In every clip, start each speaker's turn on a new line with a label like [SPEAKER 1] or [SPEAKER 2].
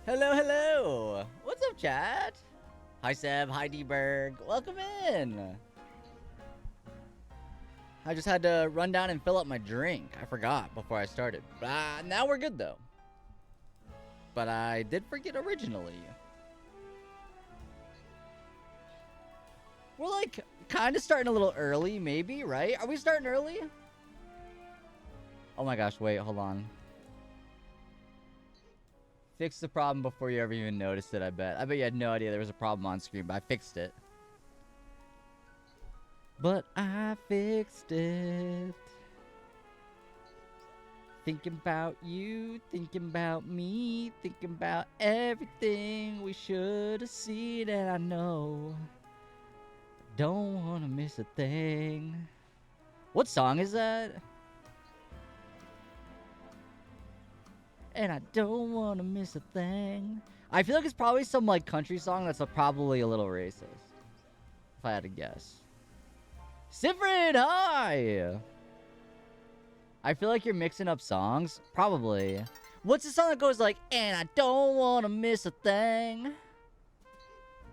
[SPEAKER 1] Hello, hello. What's up, chat? Hi, Seb. Hi, D-Berg. Welcome in. I just had to run down and fill up my drink. I forgot before I started. Now we're good, though. But I did forget originally. We're like kind of starting a little early, maybe, right? Are we starting early? Oh my gosh, wait, hold on. Fix the problem before you ever even noticed it, I bet. I bet you had no idea there was a problem on screen, but I fixed it. But I fixed it. Thinking about you, thinking about me, thinking about everything we should have seen, and I know don't want to miss a thing. What song is that? And I don't want to miss a thing. I feel like it's probably some like country song that's probably a little racist. If I had to guess. Sifrid, hi! I feel like you're mixing up songs. Probably. What's the song that goes like, and I don't want to miss a thing?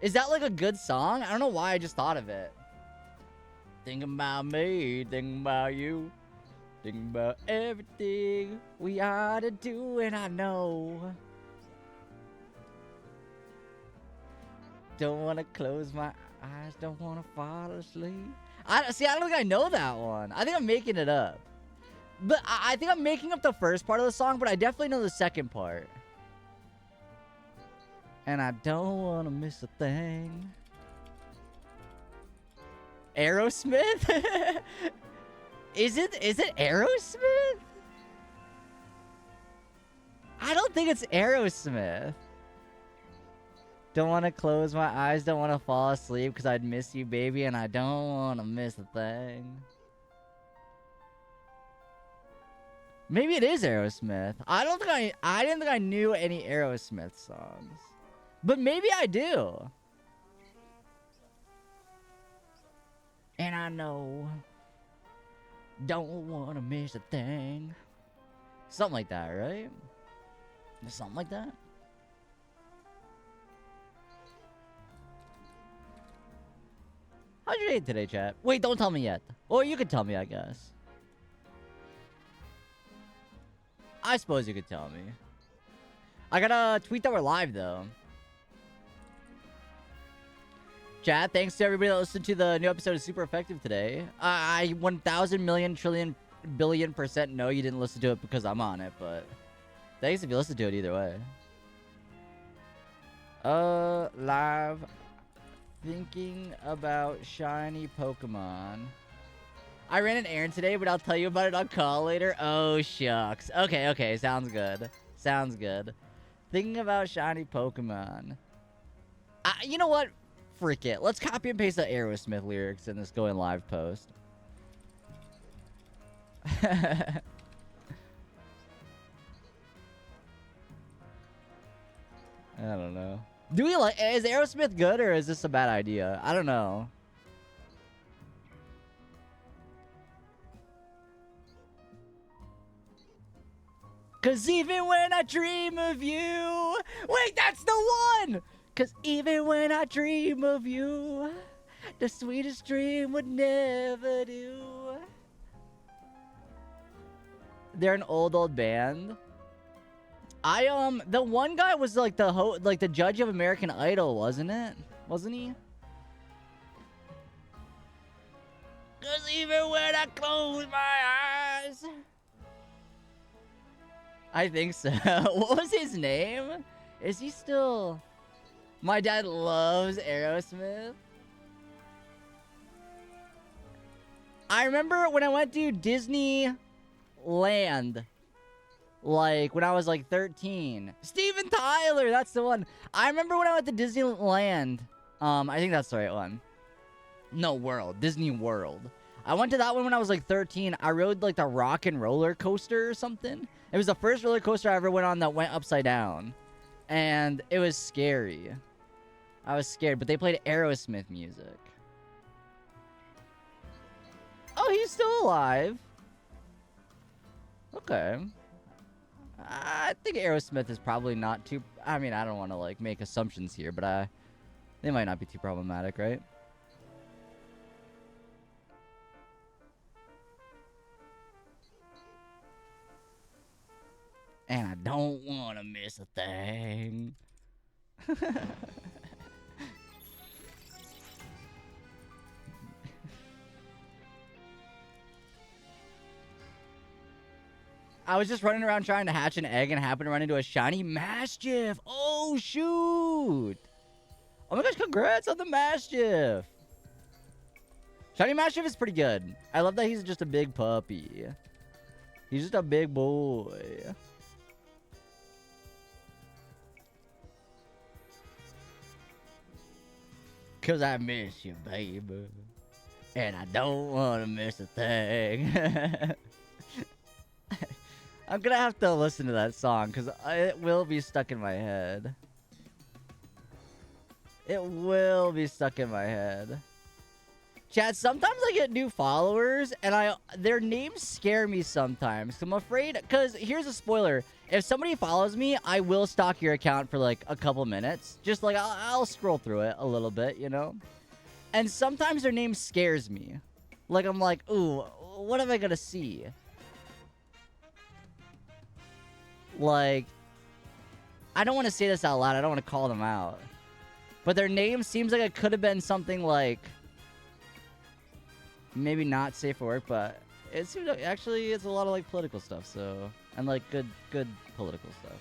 [SPEAKER 1] Is that like a good song? I don't know why I just thought of it. Thinking about me, thinking about you. Thinking about everything we ought to do, and I know. Don't want to close my eyes, don't want to fall asleep. I don't think I know that one. I think I'm making it up. But I think I'm making up the first part of the song, but I definitely know the second part. And I don't want to miss a thing. Aerosmith? Is it Aerosmith? I don't think it's Aerosmith. Don't want to close my eyes, don't want to fall asleep because I'd miss you, baby, and I don't want to miss a thing. Maybe it is Aerosmith. I didn't think I knew any Aerosmith songs. But maybe I do. And I know. Don't want to miss a thing. Something like that, right? Something like that? How's your day today, chat? Wait, don't tell me yet. Or you could tell me, I guess. I suppose you could tell me. I gotta tweet that we're live, though. Chat, thanks to everybody that listened to the new episode of Super Effective today. I 1,000 million trillion billion % know you didn't listen to it because I'm on it, but thanks if you listened to it either way. Live. Thinking about shiny Pokemon. I ran an errand today, but I'll tell you about it on call later. Oh, shucks. Okay, sounds good. Sounds good. Thinking about shiny Pokemon. You know what? Frick it. Let's copy and paste the Aerosmith lyrics in this going live post. I don't know. Do we like... Is Aerosmith good or is this a bad idea? I don't know. Cause even when I dream of you... Wait, that's the one! Cause even when I dream of you, the sweetest dream would never do. They're an old band. The one guy was like the judge of American Idol, wasn't it? Wasn't he? Cause even when I close my eyes. I think so. What was his name? Is he still... My dad loves Aerosmith. I remember when I went to Disneyland, like when I was like 13. Steven Tyler, that's the one. I remember when I went to Disneyland. I think that's the right one. No, Disney World. I went to that one when I was like 13. I rode like the rock and roller coaster or something. It was the first roller coaster I ever went on that went upside down. And it was scary. I was scared, but they played Aerosmith music. Oh, he's still alive. Okay. think Aerosmith is probably not too... I mean, I don't want to, like, make assumptions here, but they might not be too problematic, right? And I don't want to miss a thing. I was just running around trying to hatch an egg and happened to run into a shiny Mastiff. Oh, shoot. Oh my gosh, congrats on the Mastiff. Shiny Mastiff is pretty good. I love that he's just a big puppy. He's just a big boy. Cause I miss you, baby. And I don't want to miss a thing. I'm gonna have to listen to that song because it will be stuck in my head. It will be stuck in my head. Chat, sometimes I get new followers and their names scare me sometimes. I'm afraid, because here's a spoiler. If somebody follows me, I will stalk your account for like a couple minutes. Just like, I'll scroll through it a little bit, you know? And sometimes their name scares me. Like, I'm like, ooh, what am I gonna see? Like, I don't want to say this out loud. I don't want to call them out. But their name seems like it could have been something like, maybe not safe for work, but it seems like actually it's a lot of like political stuff, so, and like good political stuff.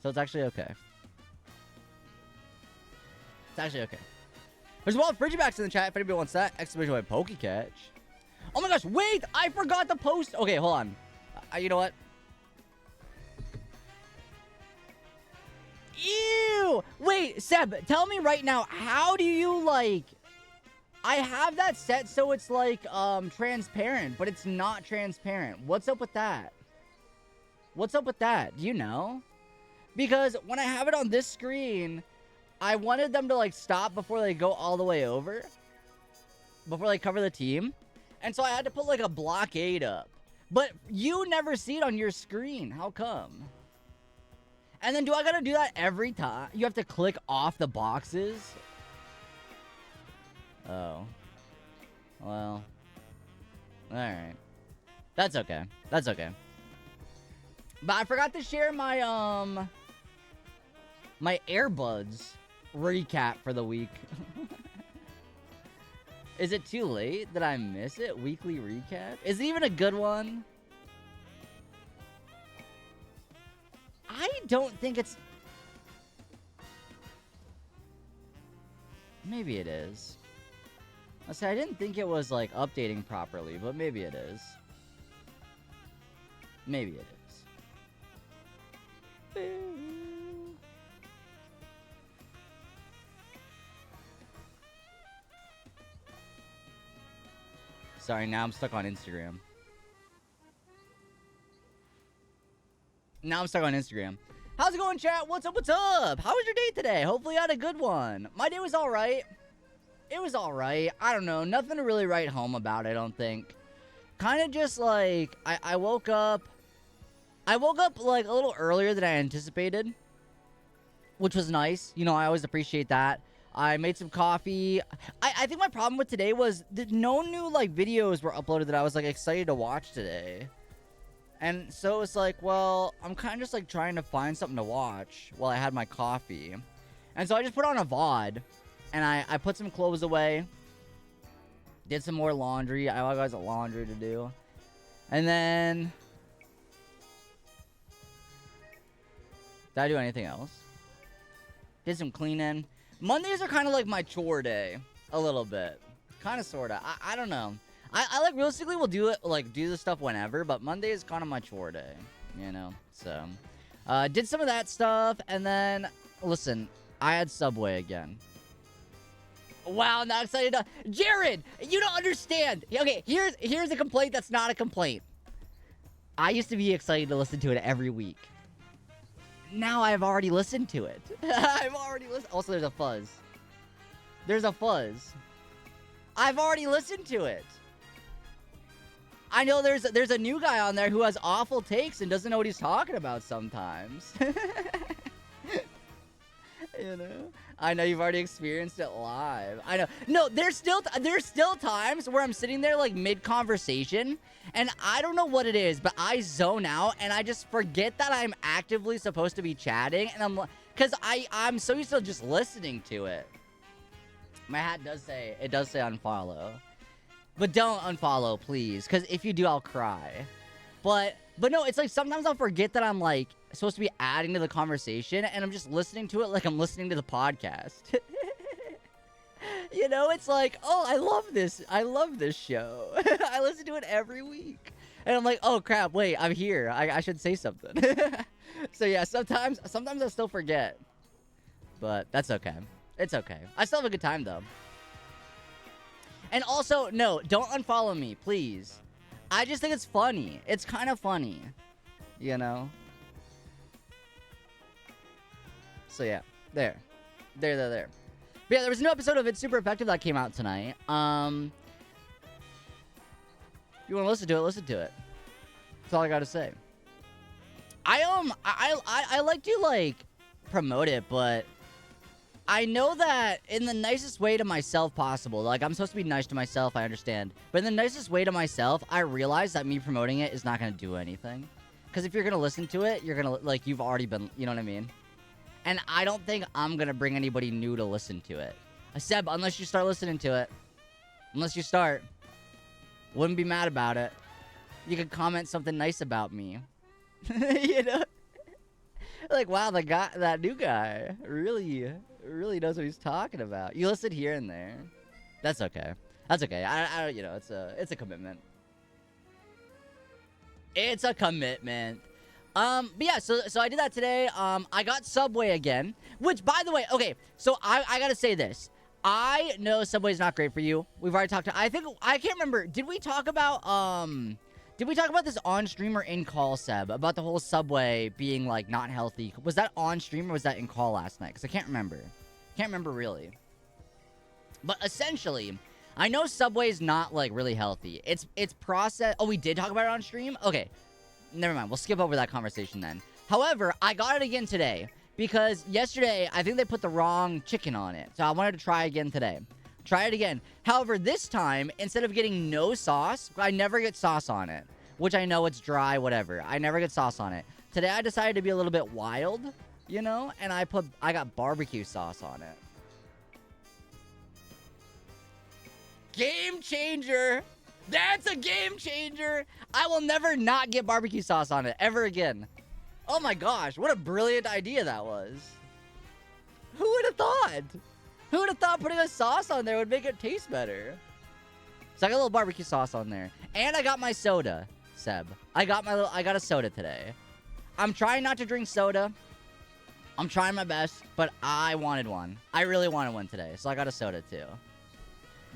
[SPEAKER 1] So it's actually okay. It's actually okay. There's a lot of Frigibacks in the chat if anybody wants that. Exclamation point Pokecatch. Oh my gosh, wait! I forgot to post. Okay, hold on. You know what? Ew! Wait, Seb, tell me right now, how do you like... I have that set so it's like transparent, but it's not transparent. What's up with that? What's up with that? Do you know? Because when I have it on this screen, I wanted them to like stop before they go all the way over. Before they cover the team. And so I had to put like a blockade up. But you never see it on your screen. How come? And then do I gotta do that every time? You have to click off the boxes? Oh. Well. Alright. That's okay. That's okay. But I forgot to share my, my earbuds recap for the week. Is it too late? Did I miss it? Weekly recap? Is it even a good one? I don't think it's... Maybe it is. I say I didn't think it was like updating properly, but maybe it is. Maybe it is. Sorry, now I'm stuck on Instagram. Now I'm stuck on Instagram. How's it going, chat? What's up? What's up? How was your day today? Hopefully you had a good one. My day was all right. It was all right. I don't know. Nothing to really write home about, I don't think. Kind of just like, I woke up. I woke up like a little earlier than I anticipated, which was nice. You know, I always appreciate that. I made some coffee. I think my problem with today was that no new like videos were uploaded that I was like excited to watch today. And so it's like, well, I'm kind of just like trying to find something to watch while I had my coffee. And so I just put on a VOD. And I put some clothes away. Did some more laundry. I got some laundry to do. And then... Did I do anything else? Did some cleaning. Mondays are kind of like my chore day. A little bit. Kind of, sort of. I don't know. I like realistically will do it, like do this stuff whenever. But Monday is kind of my chore day. You know? So. Did some of that stuff. And then, listen. I had Subway again. Wow, not excited to... Jared, you don't understand. Okay, here's a complaint that's not a complaint. I used to be excited to listen to it every week. Now I've already listened to it. I've already listened. Also, there's a fuzz. There's a fuzz. I've already listened to it. I know there's a new guy on there who has awful takes and doesn't know what he's talking about sometimes. You know? I know you've already experienced it live. I know. No, there's still times where I'm sitting there like mid-conversation and I don't know what it is, but I zone out and I just forget that I'm actively supposed to be chatting, and because I'm so used to just listening to it. My hat does say unfollow. But don't unfollow, please, because if you do, I'll cry. But no, it's like sometimes I'll forget that I'm like supposed to be adding to the conversation, and I'm just listening to it like I'm listening to the podcast. You know, it's like, oh, I love this show. I listen to it every week, and I'm like, oh crap, wait, I'm here. I should say something. So yeah, sometimes I still forget, but that's okay. It's okay. I still have a good time though. And also, no, don't unfollow me, please. I just think it's funny. It's kind of funny, you know? So yeah, there. But yeah, there was a new episode of It's Super Effective that came out tonight. If you want to listen to it, listen to it. That's all I gotta say. I like to, like, promote it, but I know that in the nicest way to myself possible. Like, I'm supposed to be nice to myself, I understand. But in the nicest way to myself, I realize that me promoting it is not going to do anything. Because if you're going to listen to it, you're going to, like, you've already been, you know what I mean? And I don't think I'm going to bring anybody new to listen to it. Seb, unless you start listening to it. Unless you start. Wouldn't be mad about it. You could comment something nice about me. You know? Like, wow, that new guy really knows what he's talking about. You listen here and there. That's okay. That's okay. I you know, it's a commitment. It's a commitment. But yeah, so I did that today. I got Subway again, which, by the way, okay, so I gotta say this. I know Subway's not great for you. We've already talked I can't remember. Did we talk about this on stream or in call, Seb? About the whole Subway being, like, not healthy? Was that on stream or was that in call last night? Because I can't remember. Can't remember really. But essentially, I know Subway is not, like, really healthy. It's processed. Oh, we did talk about it on stream? Okay. Never mind. We'll skip over that conversation then. However, I got it again today. Because yesterday, I think they put the wrong chicken on it. So I wanted to try again today. Try it again. However, this time, instead of getting no sauce, I never get sauce on it. Which I know it's dry, whatever. I never get sauce on it. Today, I decided to be a little bit wild, you know? And I got barbecue sauce on it. Game changer! That's a game changer! I will never not get barbecue sauce on it, ever again. Oh my gosh, what a brilliant idea that was. Who would have thought? Who would have thought putting a sauce on there would make it taste better? So I got a little barbecue sauce on there. And I got my soda, Seb. I got a soda today. I'm trying not to drink soda. I'm trying my best, but I wanted one. I really wanted one today, so I got a soda too.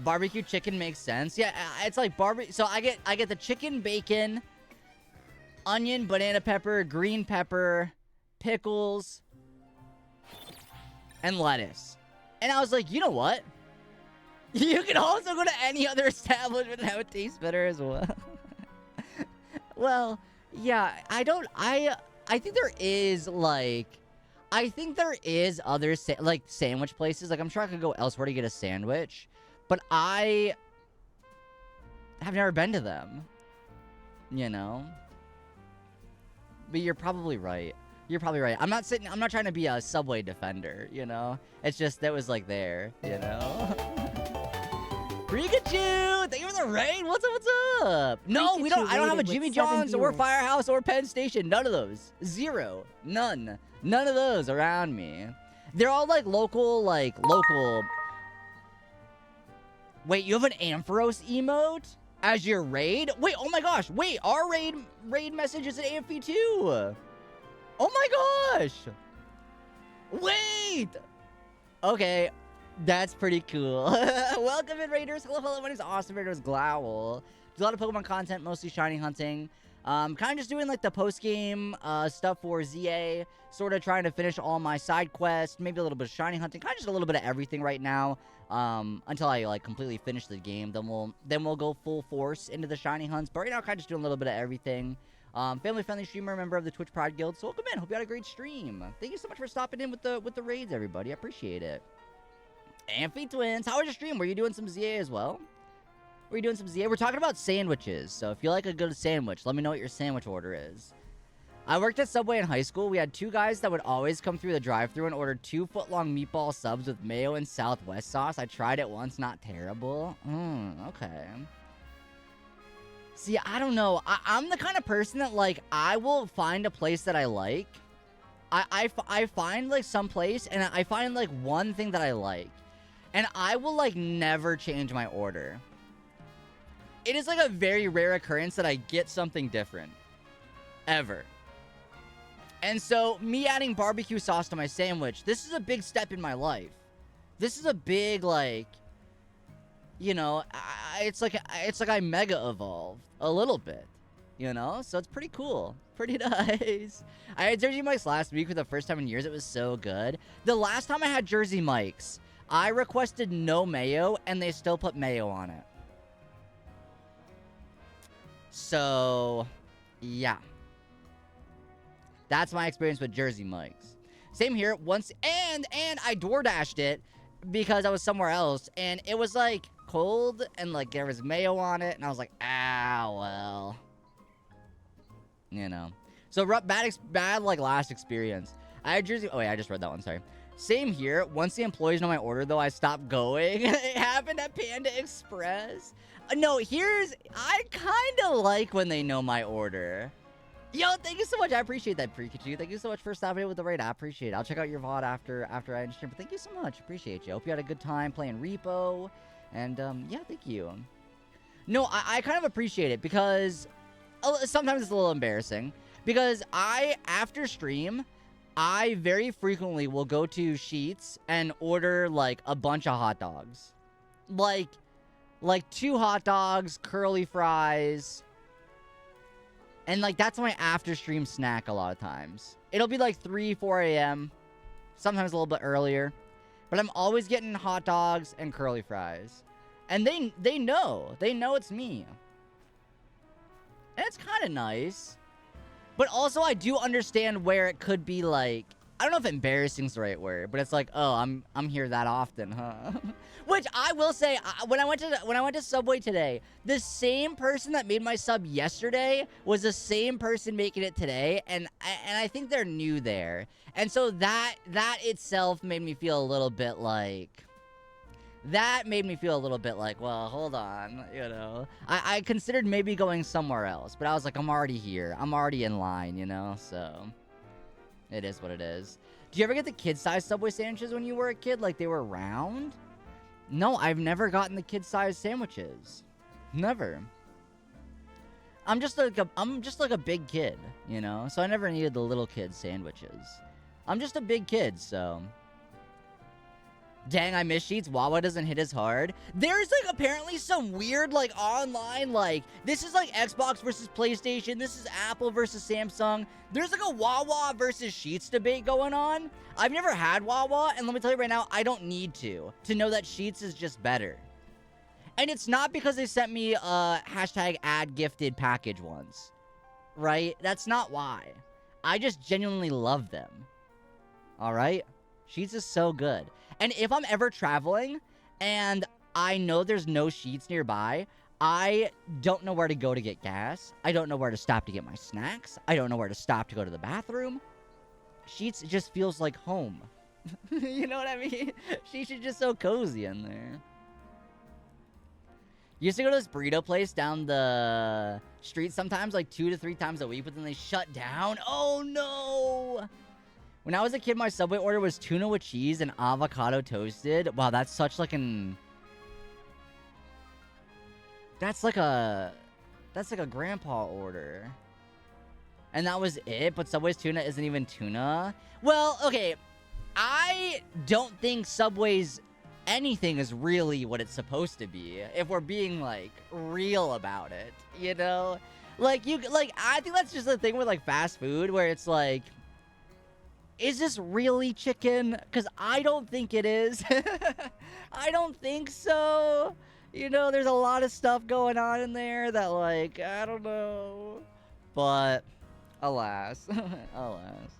[SPEAKER 1] Barbecue chicken makes sense. Yeah, it's like barbecue. So I get the chicken, bacon, onion, banana pepper, green pepper, pickles, and lettuce. And I was like, you know what? You can also go to any other establishment and have it taste better as well. Well, yeah, I think there is, like, other, like, sandwich places. Like, I'm sure I could go elsewhere to get a sandwich. But I have never been to them. You know? But you're probably right. You're probably right. I'm not trying to be a Subway defender, you know? It's just that was, like, there, you know? Pikachu! Thank you for the raid! What's up? No, I don't have a Jimmy John's or Firehouse or Penn Station. None of those. Zero. None of those around me. They're all, like, local. Wait, you have an Ampharos emote as your raid? Wait, oh my gosh. Wait, our raid message is an Amphi too. Oh my gosh. Wait. Okay, that's pretty cool. Welcome in, Raiders. Hello, my name is Awesome Raiders Glowl. Do a lot of Pokemon content, mostly shiny hunting. Kind of just doing like the post-game stuff for ZA, sort of trying to finish all my side quests, maybe a little bit of shiny hunting, kind of just a little bit of everything right now, until I like completely finish the game. Then we'll go full force into the shiny hunts, but right now kind of just doing a little bit of everything. Family-friendly streamer, member of the Twitch Pride Guild, so welcome in. Hope you had a great stream. Thank you so much for stopping in with the raids, everybody. I appreciate it. Amphi Twins, how was your stream? Were you doing some ZA as well? Were you doing some ZA? We're talking about sandwiches, so if you like a good sandwich, let me know what your sandwich order is. I worked at Subway in high school. We had two guys that would always come through the drive-thru and order 2-foot-long meatball subs with mayo and Southwest sauce. I tried it once, not terrible. Okay. See, I don't know. I'm the kind of person that, like, I will find a place that I like. I find, like, some place, and I find, like, one thing that I like. And I will, like, never change my order. It is, like, a very rare occurrence that I get something different. Ever. And so, me adding barbecue sauce to my sandwich, this is a big step in my life. This is a big, like, you know, it's like I mega evolved a little bit, you know? So it's pretty cool. Pretty nice. I had Jersey Mike's last week for the first time in years. It was so good. The last time I had Jersey Mike's, I requested no mayo, and they still put mayo on it. So, yeah. That's my experience with Jersey Mike's. Same here. Once, and I DoorDashed it because I was somewhere else, and it was, like, cold, and, like, there was mayo on it, and I was like, ah, well. You know. So, bad, like, last experience. I had Jersey... Oh, wait, I just read that one, sorry. Same here. Once the employees know my order, though, I stopped going. It happened at Panda Express. No, I kind of like when they know my order. Yo, thank you so much. I appreciate that, Pikachu. Thank you so much for stopping in with the raid. I appreciate it. I'll check out your VOD after I end stream. But thank you so much. Appreciate you. Hope you had a good time playing Repo. And, yeah, thank you. No, I kind of appreciate it because sometimes it's a little embarrassing. Because after stream, I very frequently will go to Sheetz and order, like, a bunch of hot dogs. Like 2 hot dogs, curly fries. And, like, that's my after-stream snack a lot of times. It'll be, like, 3, 4 a.m. Sometimes a little bit earlier. But I'm always getting hot dogs and curly fries. And they know. They know it's me. And it's kind of nice. But also, I do understand where it could be, like... I don't know if embarrassing is the right word, but it's like, oh, I'm here that often, huh? Which I will say, when I went to Subway today, the same person that made my sub yesterday was the same person making it today, and I think they're new there, and so that itself made me feel a little bit like. That made me feel a little bit like, well, hold on, you know. I considered maybe going somewhere else, but I was like, I'm already here. I'm already in line, you know, so. It is what it is. Do you ever get the kid-sized Subway sandwiches when you were a kid? Like, they were round? No, I've never gotten the kid-sized sandwiches. Never. I'm just like a big kid, you know? So I never needed the little kid sandwiches. I'm just a big kid, so... Dang, I miss Sheetz. Wawa doesn't hit as hard. There's, like, apparently some weird, like, online, like, this is, like, Xbox versus PlayStation. This is Apple versus Samsung. There's, like, a Wawa versus Sheetz debate going on. I've never had Wawa, and let me tell you right now, I don't need to know that Sheetz is just better. And it's not because they sent me a hashtag ad gifted package once. Right? That's not why. I just genuinely love them. Alright? Sheetz is so good. And if I'm ever traveling and I know there's no Sheetz nearby, I don't know where to go to get gas. I don't know where to stop to get my snacks. I don't know where to stop to go to the bathroom. Sheetz just feels like home. You know what I mean? Sheetz is just so cozy in there. Used to go to this burrito place down the street sometimes, like 2 to 3 times a week, but then they shut down. Oh, no! When I was a kid, my Subway order was tuna with cheese and avocado toasted. Wow, that's such like an... That's like a grandpa order. And that was it, but Subway's tuna isn't even tuna. Well, okay, I don't think Subway's anything is really what it's supposed to be, if we're being, like, real about it, you know? Like, I think that's just the thing with, like, fast food, where it's like, is this really chicken? Because I don't think it is. I don't think so. You know, there's a lot of stuff going on in there that, like, I don't know. But, alas. Alas.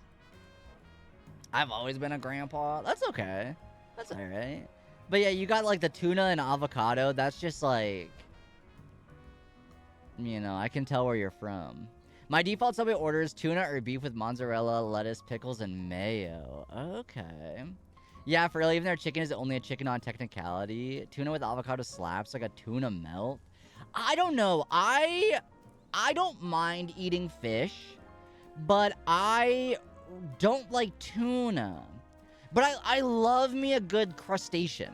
[SPEAKER 1] I've always been a grandpa. That's okay. That's alright. But yeah, you got, like, the tuna and avocado. That's just, like... You know, I can tell where you're from. My default Subway order is tuna or beef with mozzarella, lettuce, pickles, and mayo. Okay. Yeah, for real, even their chicken is only a chicken on technicality. Tuna with avocado slaps like a tuna melt. I don't know. I don't mind eating fish, but I don't like tuna. But I love me a good crustacean.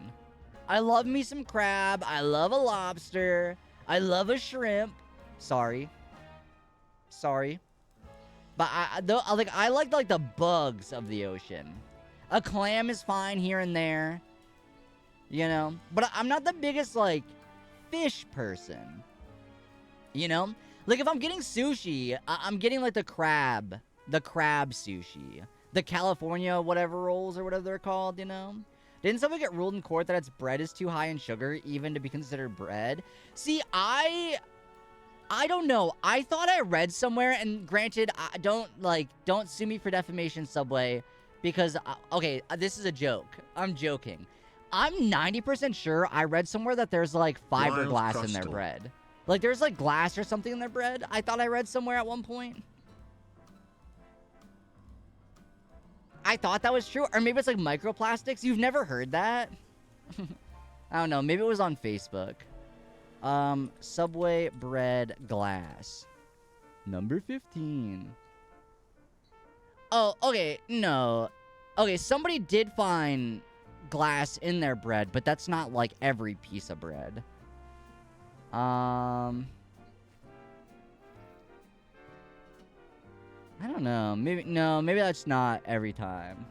[SPEAKER 1] I love me some crab. I love a lobster. I love a shrimp. Sorry. But I like the bugs of the ocean. A clam is fine here and there. You know? But I'm not the biggest, like, fish person. You know? Like, if I'm getting sushi, I'm getting, like, the crab sushi. The California whatever rolls or whatever they're called, you know? Didn't someone get ruled in court that its bread is too high in sugar even to be considered bread? See, I don't know. I thought I read somewhere, and granted, don't sue me for defamation, Subway, because, okay, this is a joke. I'm joking. I'm 90% sure I read somewhere that there's, like, fiberglass in their bread. Like, there's, like, glass or something in their bread. I thought I read somewhere at one point. I thought that was true. Or maybe it's, like, microplastics. You've never heard that? I don't know. Maybe it was on Facebook. Subway bread glass. Number 15. Oh, okay. No. Okay, somebody did find glass in their bread, but that's not like every piece of bread. I don't know. Maybe that's not every time.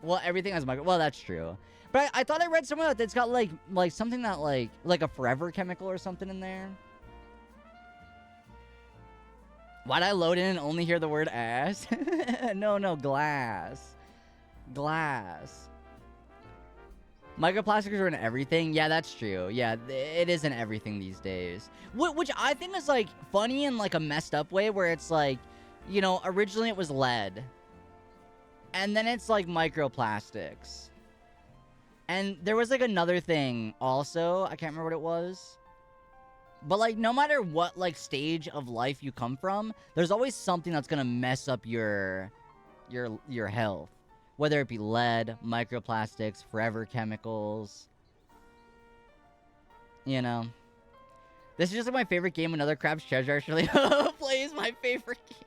[SPEAKER 1] Well, everything has micro. Well, that's true. But I thought I read somewhere that it's got like something that like a forever chemical or something in there. Why'd I load in and only hear the word ass? No, glass. Glass. Microplastics are in everything. Yeah, that's true. Yeah, it is in everything these days. Which I think is like funny in like a messed up way, where it's like, you know, originally it was lead. And then it's like microplastics. And there was like another thing also. I can't remember what it was. But like no matter what like stage of life you come from, there's always something that's gonna mess up your health. Whether it be lead, microplastics, forever chemicals. You know. This is just like my favorite game. Another Crab's Treasure actually plays my favorite game.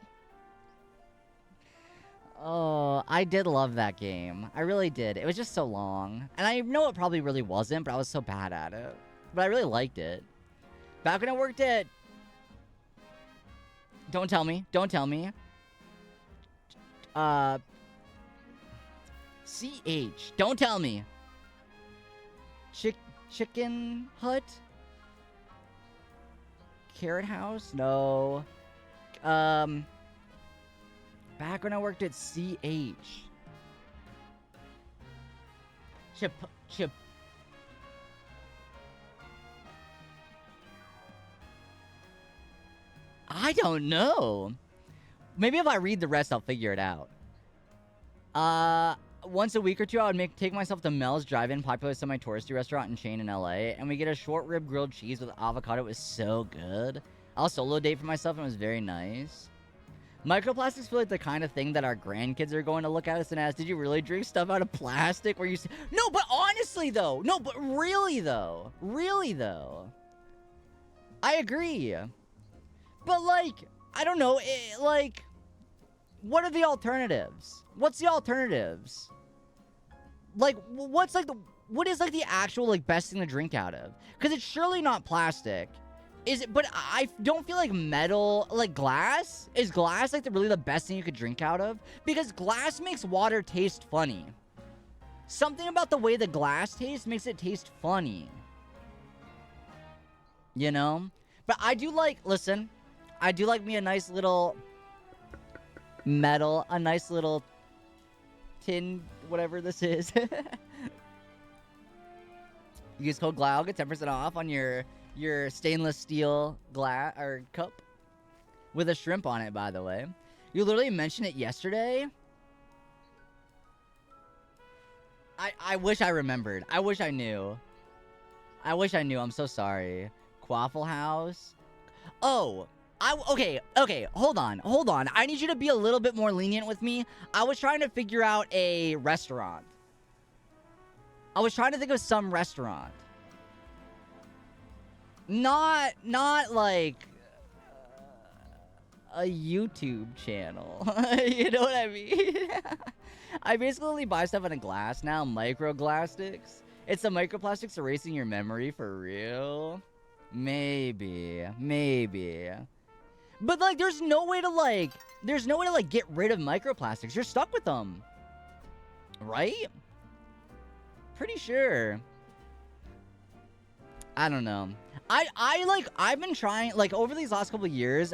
[SPEAKER 1] Oh, I did love that game. I really did. It was just so long. And I know it probably really wasn't, but I was so bad at it. But I really liked it. Back when I worked at... Don't tell me. CH. Don't tell me. Chicken Hut? Carrot House? No. Back when I worked at CH. Chip. I don't know. Maybe if I read the rest, I'll figure it out. Once a week or two, I would take myself to Mel's Drive-In, popular semi-touristy restaurant and chain in LA, and we get a short rib grilled cheese with avocado. It was so good. I'll solo date for myself, and it was very nice. Microplastics feel like the kind of thing that our grandkids are going to look at us and ask, did you really drink stuff out of plastic? Where you say, no, but honestly, though. No, but really, though. I agree. But, like, I don't know. Like, what are the alternatives? What's the alternatives? Like, what is, like, the actual, like, best thing to drink out of? Because it's surely not plastic. Is it? But I don't feel like metal, like glass. Is glass like really the best thing you could drink out of? Because glass makes water taste funny. Something about the way the glass tastes makes it taste funny. You know? But I do like, listen, I do like me a nice little metal, a nice little tin, whatever this is. Use code GLOW, get 10% off on your stainless steel glass or cup with a shrimp on it, by the way. You literally mentioned it yesterday. I wish I remembered. I wish I knew. I wish I knew. I'm so sorry. Quaffle House. Oh, okay, hold on. I need you to be a little bit more lenient with me. I was trying to figure out a restaurant. I was trying to think of some restaurant. Not like a YouTube channel. You know what I mean? I basically buy stuff in a glass now, microplastics. It's the microplastics erasing your memory for real. Maybe. But like there's no way to get rid of microplastics. You're stuck with them. Right? Pretty sure. I don't know. I've been trying, like, over these last couple of years,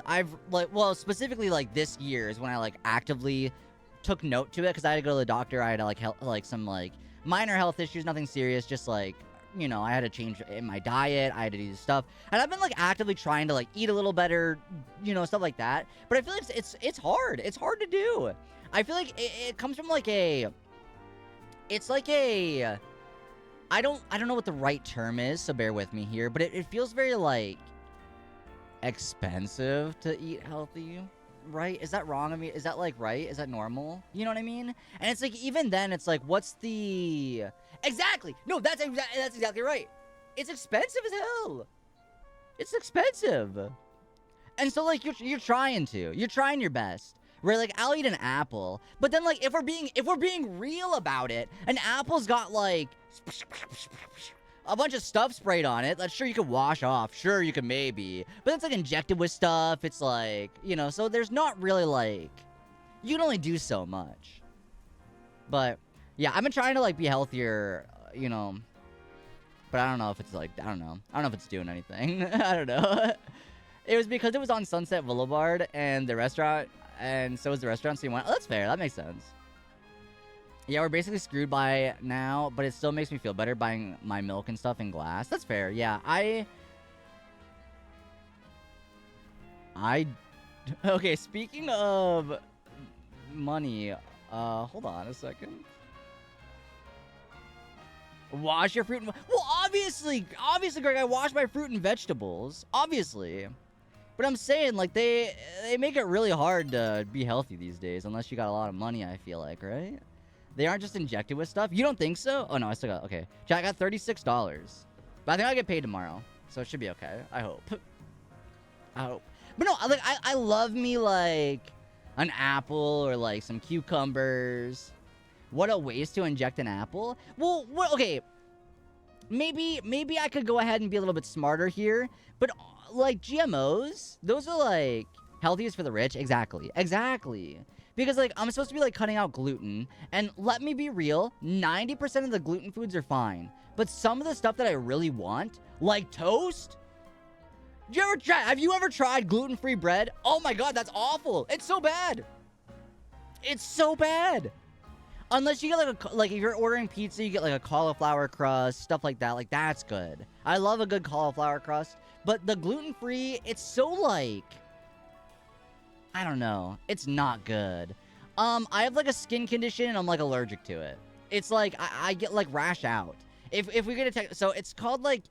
[SPEAKER 1] specifically, like, this year is when I, like, actively took note to it, because I had to go to the doctor. I had to, like, some, like, minor health issues, nothing serious, just, like, you know, I had to change in my diet, I had to do this stuff, and I've been, like, actively trying to, like, eat a little better, you know, stuff like that, but I feel like it's hard. It's hard to do. I feel like it comes from, like, it's like a... I don't know what the right term is, so bear with me here, but it feels very, like, expensive to eat healthy, right? Is that wrong? I mean, is that, like, right? Is that normal? You know what I mean? And it's, like, even then, it's, like, what's the... Exactly! No, that's exactly right. It's expensive as hell. It's expensive. And so, like, you're trying your best. Right, like, I'll eat an apple, but then, like, if we're being real about it, an apple's got, like, a bunch of stuff sprayed on it. That's sure you can wash off. Sure, you can maybe. But it's, like, injected with stuff. It's, like, you know, so there's not really, like, you can only do so much. But, yeah, I've been trying to, like, be healthier, you know, but I don't know if it's, like, I don't know if it's doing anything. I don't know. It was because it was on Sunset Boulevard, and the restaurant... And so is the restaurant, so you went, oh, that's fair, that makes sense. Yeah, we're basically screwed by now, but it still makes me feel better buying my milk and stuff in glass. That's fair, yeah. Okay, speaking of money, hold on a second. Wash your fruit and... Well, obviously, Greg, I wash my fruit and vegetables. Obviously. But I'm saying, like, they make it really hard to be healthy these days, unless you got a lot of money, I feel like, right? They aren't just injected with stuff? You don't think so? Oh, no, I still got... Okay. Chat, I got $36. But I think I'll get paid tomorrow. So it should be okay. I hope. But no, like, I love me, like, an apple or, like, some cucumbers. What a waste to inject an apple. Well, okay. Maybe I could go ahead and be a little bit smarter here. But... like, GMOs, those are, like, healthiest for the rich. Exactly. Because, like, I'm supposed to be, like, cutting out gluten. And let me be real, 90% of the gluten foods are fine. But some of the stuff that I really want, like toast... Have you ever tried gluten-free bread? Oh my god, that's awful. It's so bad. Unless you get, like, if you're ordering pizza, you get, like, a cauliflower crust, stuff like that. Like, that's good. I love a good cauliflower crust. But the gluten-free, it's so, like... I don't know. It's not good. I have, like, a skin condition, and I'm, like, allergic to it. It's, like, I get, like, rash out. If we get a... So, it's called, like...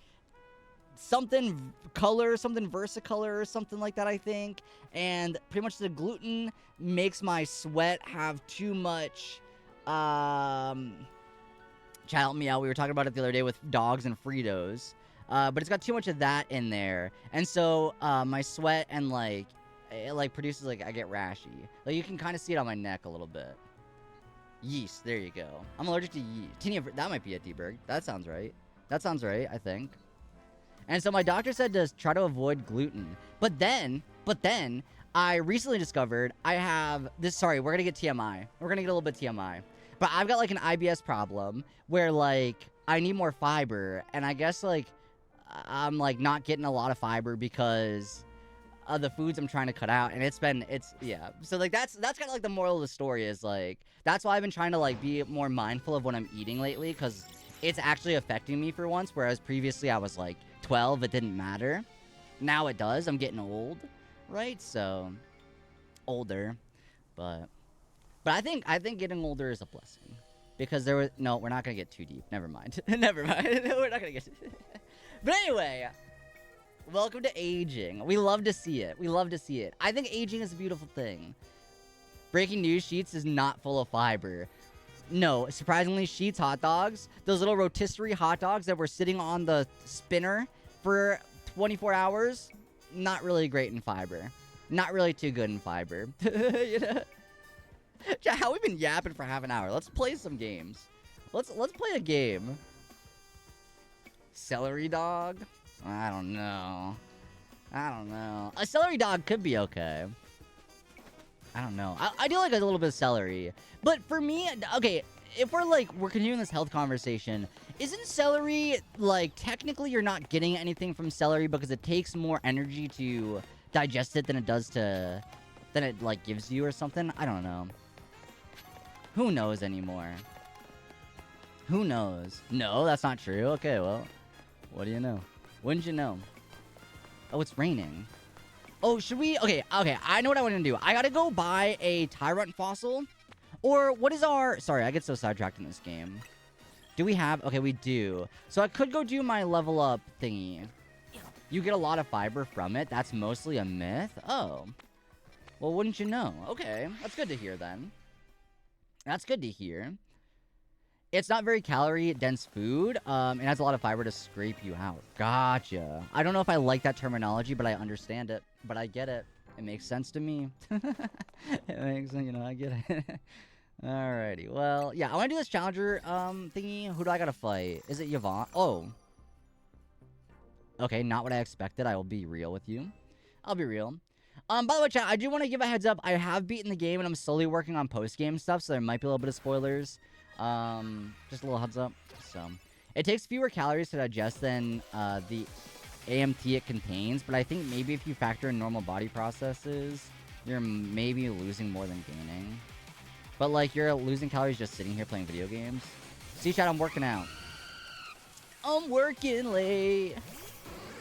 [SPEAKER 1] something color, something versicolor, or something like that, I think. And pretty much the gluten makes my sweat have too much... Chat, help me out. We were talking about it the other day with dogs and Fritos. But it's got too much of that in there. And so, my sweat and, like, it, like, produces, like, I get rashy. Like, you can kind of see it on my neck a little bit. Yeast, there you go. I'm allergic to yeast. That might be it, D-Berg. That sounds right, I think. And so my doctor said to try to avoid gluten. But then, I recently discovered I have this, sorry, we're gonna get TMI. We're gonna get a little bit TMI. But I've got, like, an IBS problem where, like, I need more fiber. And I guess, like, I'm, like, not getting a lot of fiber because the foods I'm trying to cut out, and yeah. So like that's kind of like the moral of the story is like that's why I've been trying to like be more mindful of what I'm eating lately, because it's actually affecting me for once, whereas previously I was like 12, it didn't matter. Now it does. I'm getting old, right? So older, but I think getting older is a blessing, because we're not gonna get too deep. Never mind. Never mind. We're not gonna get. But anyway, welcome to aging. We love to see it. We love to see it. I think aging is a beautiful thing. Breaking news: Sheets is not full of fiber. No, surprisingly, Sheets hot dogs, those little rotisserie hot dogs that were sitting on the spinner for 24 hours, not really great in fiber. Not really too good in fiber. You know? How we been yapping for half an hour? Let's play some games. Let's play a game. Celery dog? I don't know. A celery dog could be okay. I don't know. I do like a little bit of celery. But for me, okay, if we're continuing this health conversation, isn't celery, like, technically you're not getting anything from celery because it takes more energy to digest it than it, like, gives you or something? I don't know. Who knows anymore? Who knows? No, that's not true. Okay, well, what do you know? Wouldn't you know? Oh, it's raining. Oh, should we? Okay, I know what I want to do. I gotta go buy a Tyrant fossil. Or what is our... Sorry, I get so sidetracked in this game. Do we have... Okay, we do. So I could go do my level up thingy. You get a lot of fiber from it. That's mostly a myth. Oh. Well, wouldn't you know? Okay, that's good to hear then. That's good to hear. It's not very calorie-dense food. It has a lot of fiber to scrape you out. Gotcha. I don't know if I like that terminology, but I understand it. But I get it. It makes sense to me. It makes sense, I get it. Alrighty. Well, yeah, I want to do this challenger thingy. Who do I gotta fight? Is it Yvonne? Oh. Okay, not what I expected. I will be real with you. I'll be real. By the way, chat, I do want to give a heads up. I have beaten the game, and I'm slowly working on post-game stuff, so there might be a little bit of spoilers. Just a little heads up. So, it takes fewer calories to digest than the AMT it contains, but I think maybe if you factor in normal body processes, you're maybe losing more than gaining. But, like, you're losing calories just sitting here playing video games. See, chat, I'm working out. I'm working late.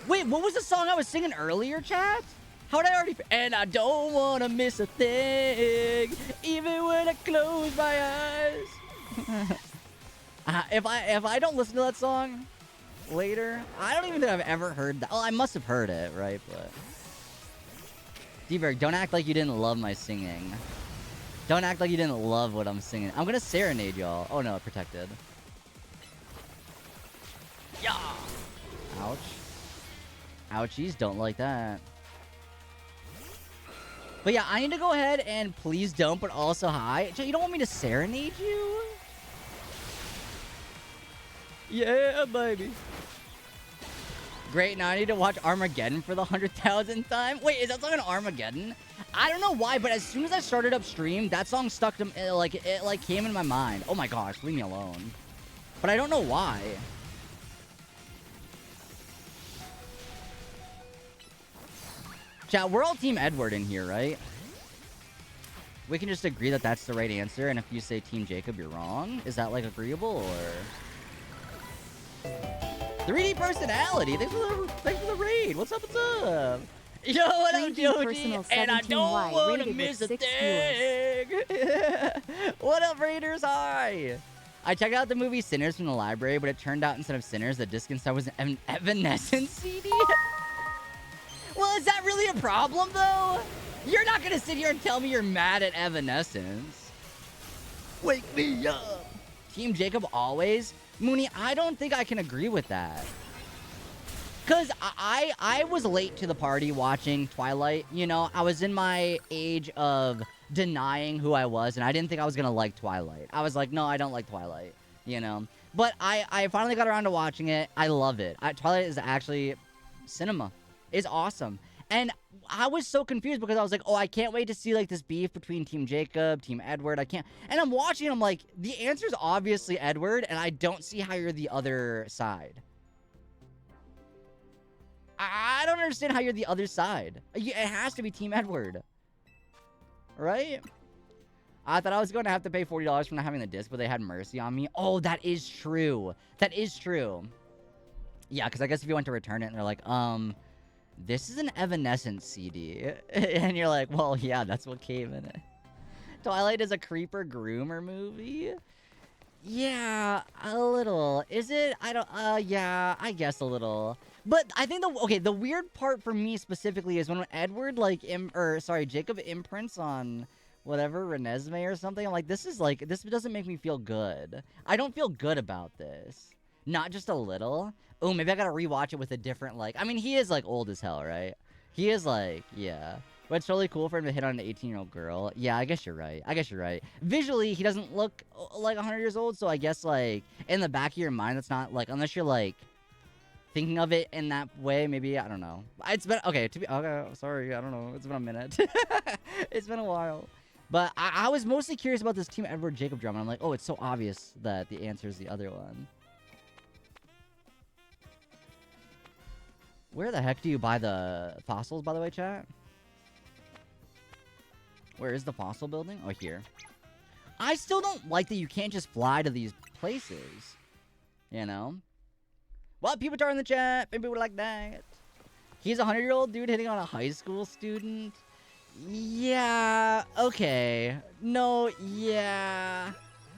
[SPEAKER 1] Wait, what was the song I was singing earlier, chat? How did I already... And I don't want to miss a thing, even when I close my eyes. If I don't listen to that song later, I don't even think I've ever heard that. Oh, I must have heard it, right? But D-Berg, don't act like you didn't love my singing. Don't act like you didn't love what I'm singing. I'm gonna serenade y'all. Oh no, protected. Yeah. Ouch. Ouchies, don't like that. But yeah, I need to go ahead and please don't, but also hi. You don't want me to serenade you? Yeah, baby. Great, now I need to watch Armageddon for the 100,000th time. Wait, is that song an Armageddon? I don't know why, but as soon as I started up stream, that song stuck to it came in my mind. Oh my gosh, leave me alone. But I don't know why. Chat, we're all Team Edward in here, right? We can just agree that that's the right answer, and if you say Team Jacob, you're wrong? Is that, like, agreeable, or... 3D personality! Thanks for the raid! What's up, what's up? Yo, what up, Joji? And I don't want to miss a thing! What up, Raiders? Hi! I checked out the movie Sinners from the library, but it turned out instead of Sinners, the disc inside was an Evanescence CD? Well, is that really a problem, though? You're not going to sit here and tell me you're mad at Evanescence. Wake me up. Team Jacob always? Mooney, I don't think I can agree with that. Because I was late to the party watching Twilight. You know, I was in my age of denying who I was, and I didn't think I was going to like Twilight. I was like, no, I don't like Twilight, you know. But I finally got around to watching it. I love it. Twilight is actually cinema. Is awesome. And I was so confused because I was like, oh, I can't wait to see like this beef between Team Jacob, Team Edward. I can't. And I'm watching and I'm like, the answer is obviously Edward, and I don't see how you're the other side. I don't understand how you're the other side. It has to be Team Edward. Right? I thought I was going to have to pay $40 for not having the disc, but they had mercy on me. Oh, that is true. That is true. Yeah, because I guess if you went to return it and they're like, this is an Evanescence CD. And you're like, well, yeah, that's what came in it. Twilight is a creeper groomer movie? Yeah, a little. Is it? I don't, yeah, I guess a little. But I think the weird part for me specifically is when Edward, like, Jacob imprints on whatever, Renesmee or something. I'm like, this doesn't make me feel good. I don't feel good about this. Not just a little. Oh, maybe I gotta rewatch it with a different, like, I mean, he is, like, old as hell, right? He is, like, yeah. But it's totally cool for him to hit on an 18-year-old girl. Yeah, I guess you're right. Visually, he doesn't look, like, 100 years old, so I guess, like, in the back of your mind, that's not, like, unless you're, like, thinking of it in that way, maybe, I don't know. It's been, okay, sorry, I don't know. It's been a minute. It's been a while. But I was mostly curious about this Team Edward Jacob drama. I'm like, oh, it's so obvious that the answer is the other one. Where the heck do you buy the fossils, by the way, chat? Where is the fossil building? Oh, here. I still don't like that you can't just fly to these places. You know? Well, people are in the chat. Maybe we like that. He's a 100-year-old dude hitting on a high school student. Yeah. Okay. No. Yeah.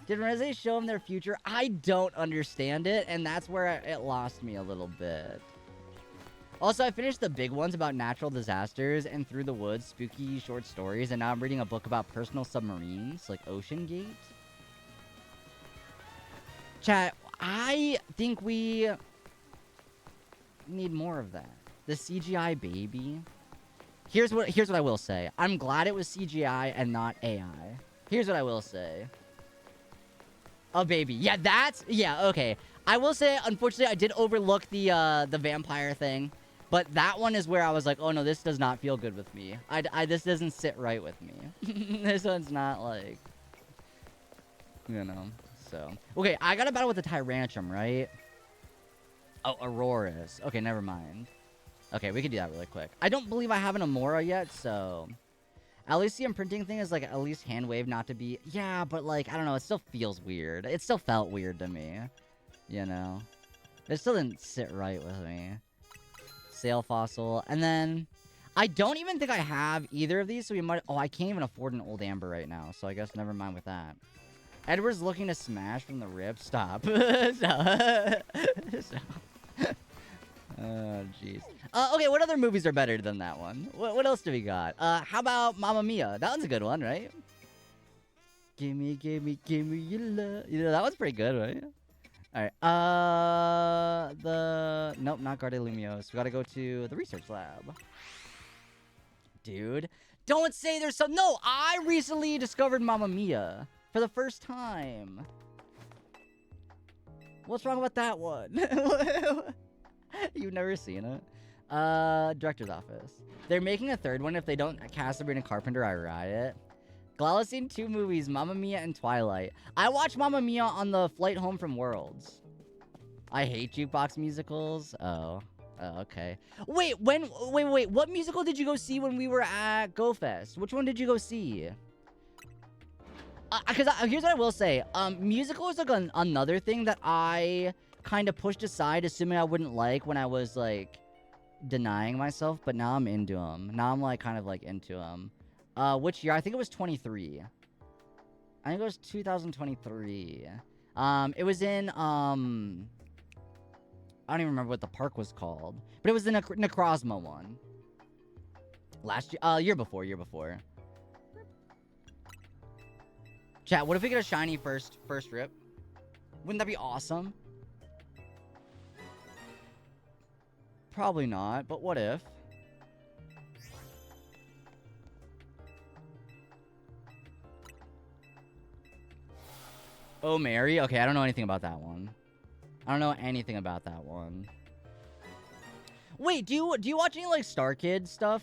[SPEAKER 1] Did Reneze show him their future? I don't understand it, and that's where it lost me a little bit. Also, I finished the big ones about natural disasters and Through the Woods, spooky short stories, and now I'm reading a book about personal submarines, like Ocean Gate. Chat, I think we need more of that. The CGI baby. Here's what I will say. I'm glad it was CGI and not AI. Here's what I will say. A baby. Yeah, okay. I will say, unfortunately, I did overlook the vampire thing. But that one is where I was like, oh no, this does not feel good with me. This doesn't sit right with me. This one's not like, you know, so. Okay, I got a battle with the Tyrantrum, right? Oh, Auroras. Okay, never mind. Okay, we can do that really quick. I don't believe I have an Amora yet, so. At least the imprinting thing is like at least hand wave not to be. Yeah, but like, I don't know, it still feels weird. It still felt weird to me. You know? It still didn't sit right with me. Sail fossil. And then I don't even think I have either of these, so we might. Oh, I can't even afford an old amber right now, so I guess never mind with that. Edward's looking to smash from the rip. Stop. Stop. Oh, jeez. Okay, what other movies are better than that one? What else do we got? How about Mamma Mia? That one's a good one, right? Gimme your love. You know, that one's pretty good, right? Alright, nope, not Garde Lumios. We gotta go to the research lab. Dude, don't say there's some. No, I recently discovered Mamma Mia for the first time. What's wrong with that one? You've never seen it? Director's office. They're making a third one. If they don't cast Sabrina Carpenter, I riot. Glala's seen 2 movies, Mamma Mia and Twilight. I watched Mamma Mia on the flight home from Worlds. I hate jukebox musicals. Oh, okay. Wait, what musical did you go see when we were at GoFest? Which one did you go see? Because here's what I will say. Musical is like another thing that I kind of pushed aside, assuming I wouldn't like when I was like denying myself, but now I'm into them. Now I'm like kind of like into them. Which year? I think it was 23. I think it was 2023. It was in, I don't even remember what the park was called. But it was the Necrozma one. Last year, year before. Chat, what if we get a shiny first rip? Wouldn't that be awesome? Probably not, but what if? Oh, Mary? Okay, I don't know anything about that one. I don't know anything about that one. Wait, do you watch any, like, Star Kid stuff,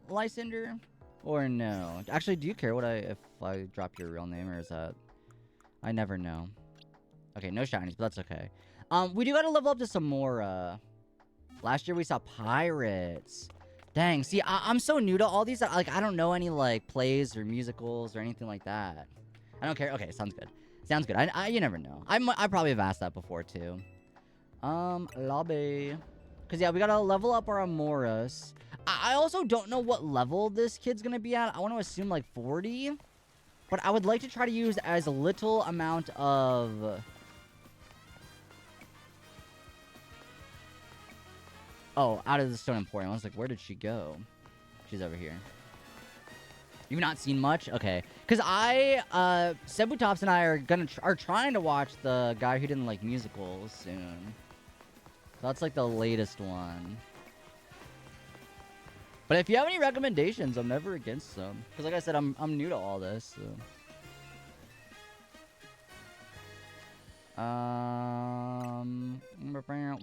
[SPEAKER 1] Lysander? Or no? Actually, do you care if I drop your real name, or is that... I never know. Okay, no shinies, but that's okay. We do gotta level up to some more, Last year we saw Pirates. Dang, see, I'm so new to all these. Like, I don't know any, like, plays or musicals or anything like that. I don't care. Okay, sounds good. Sounds good. You never know. I probably have asked that before, too. Lobby. Because, yeah, we gotta level up our Amoras. I also don't know what level this kid's gonna be at. I want to assume, like, 40. But I would like to try to use as little amount of... Oh, out of the Stone Emporium. I was like, where did she go? She's over here. You've not seen much? Okay. Because Sebutops and I are trying to watch the guy who didn't like musicals soon. So that's like the latest one. But if you have any recommendations, I'm never against them. Because like I said, I'm new to all this. So.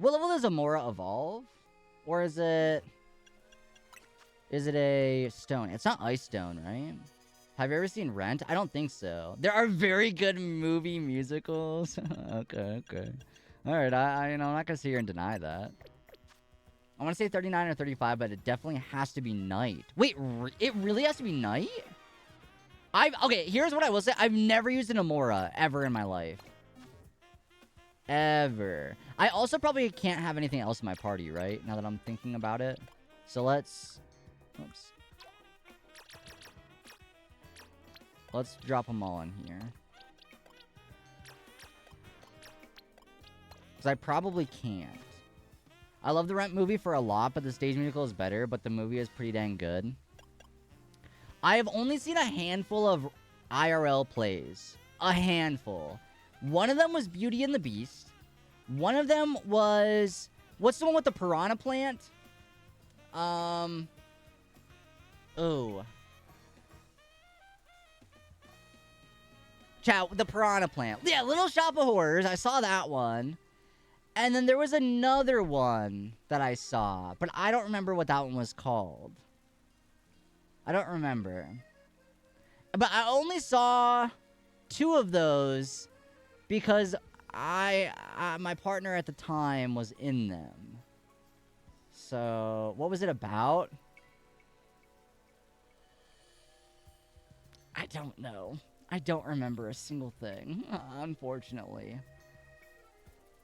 [SPEAKER 1] What level does Amora evolve? Or is it a stone? It's not ice stone, right? Have you ever seen Rent? I don't think so. There are very good movie musicals. Okay. All right, I'm not gonna sit here and deny that. I want to say 39 or 35, but it definitely has to be night. Wait, it really has to be night? Okay, here's what I will say. I've never used an Amora ever in my life. Ever. I also probably can't have anything else in my party, right? Now that I'm thinking about it. So let's... Oops. Let's drop them all in here. Because I probably can't. I love the Rent movie for a lot, but the stage musical is better, but the movie is pretty dang good. I have only seen a handful of IRL plays. A handful. One of them was Beauty and the Beast. One of them was... What's the one with the piranha plant? Oh. Chat, the piranha plant. Yeah, Little Shop of Horrors. I saw that one. And then there was another one that I saw. But I don't remember what that one was called. I don't remember. But I only saw 2 of those... Because my partner at the time was in them. So, what was it about? I don't know. I don't remember a single thing, unfortunately.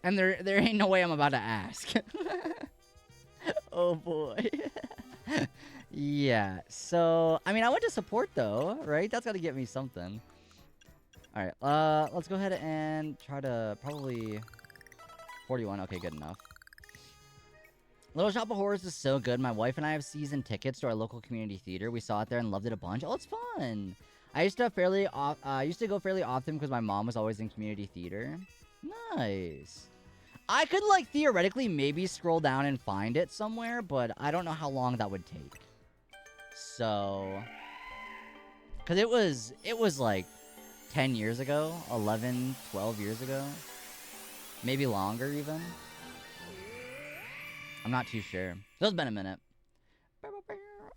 [SPEAKER 1] And there ain't no way I'm about to ask. Oh boy. Yeah, so, I mean, I went to support though, right? That's gotta get me something. Alright, let's go ahead and try to probably 41. Okay, good enough. Little Shop of Horrors is so good. My wife and I have season tickets to our local community theater. We saw it there and loved it a bunch. Oh, it's fun. I used to go fairly often because my mom was always in community theater. Nice. I could, like, theoretically maybe scroll down and find it somewhere, but I don't know how long that would take. So, because it was like 10 years ago, 11, 12 years ago. Maybe longer, even. I'm not too sure. It's been a minute.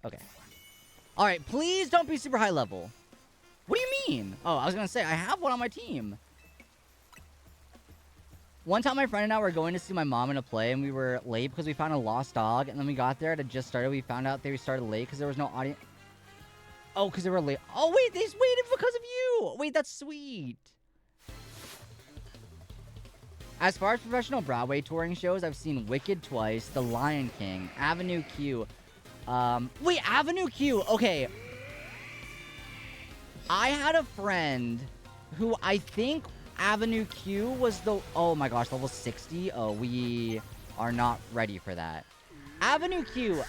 [SPEAKER 1] Okay. Alright, please don't be super high level. What do you mean? Oh, I was gonna say, I have one on my team. One time my friend and I were going to see my mom in a play, and we were late because we found a lost dog, and then we got there, it had just started. We found out they started late because there was no audience. Oh, because they were late. Oh, wait, they waited because of you. Wait, that's sweet. As far as professional Broadway touring shows, I've seen Wicked twice, The Lion King, Avenue Q. Wait, Avenue Q. Okay. I had a friend who I think Avenue Q was the... Oh my gosh, level 60? Oh, we are not ready for that. Avenue Q.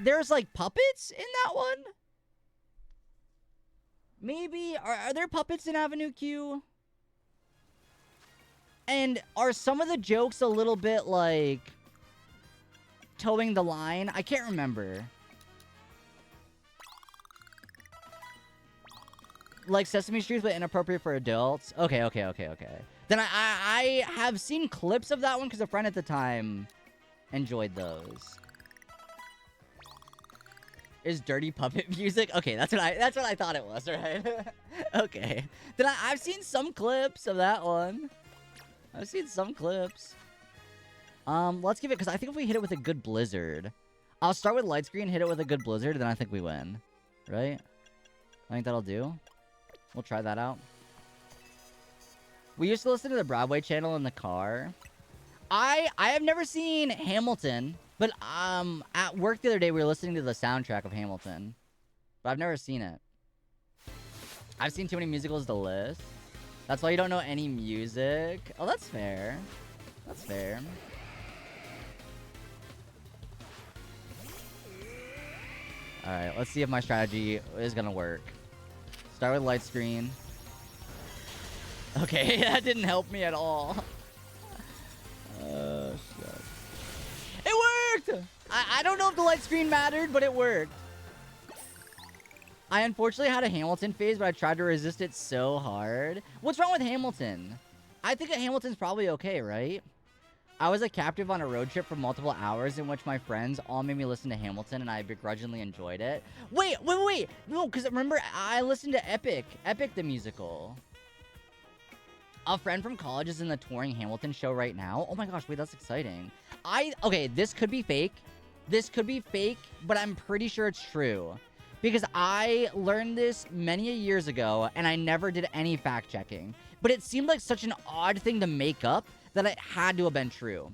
[SPEAKER 1] There's like puppets in that one? Maybe. Are there puppets in Avenue Q? And are some of the jokes a little bit, like, towing the line? I can't remember. Like Sesame Street, but inappropriate for adults? Okay. Then I have seen clips of that one because a friend at the time enjoyed those. Is dirty puppet music? Okay, that's what I thought it was, right? Okay. Then I've seen some clips of that one. I've seen some clips. Let's give it, because I think if we hit it with a good blizzard, I'll start with light screen, hit it with a good blizzard, then I think we win. Right? I think that'll do. We'll try that out. We used to listen to the Broadway channel in the car. I have never seen Hamilton, but at work the other day we were listening to the soundtrack of Hamilton. But I've never seen it. I've seen too many musicals to list. That's why you don't know any music. Oh, that's fair. That's fair. Alright, let's see if my strategy is gonna work. Start with light screen. Okay, that didn't help me at all. Shit. It worked! I don't know if the light screen mattered, but it worked. I unfortunately had a Hamilton phase, but I tried to resist it so hard. What's wrong with Hamilton? I think that Hamilton's probably okay, right? I was a captive on a road trip for multiple hours in which my friends all made me listen to Hamilton, and I begrudgingly enjoyed it. Wait. No, because remember, I listened to Epic the musical. A friend from college is in the touring Hamilton show right now. Oh my gosh, wait, that's exciting. Okay, this could be fake. This could be fake, but I'm pretty sure it's true. Because I learned this many years ago, and I never did any fact-checking. But it seemed like such an odd thing to make up that it had to have been true.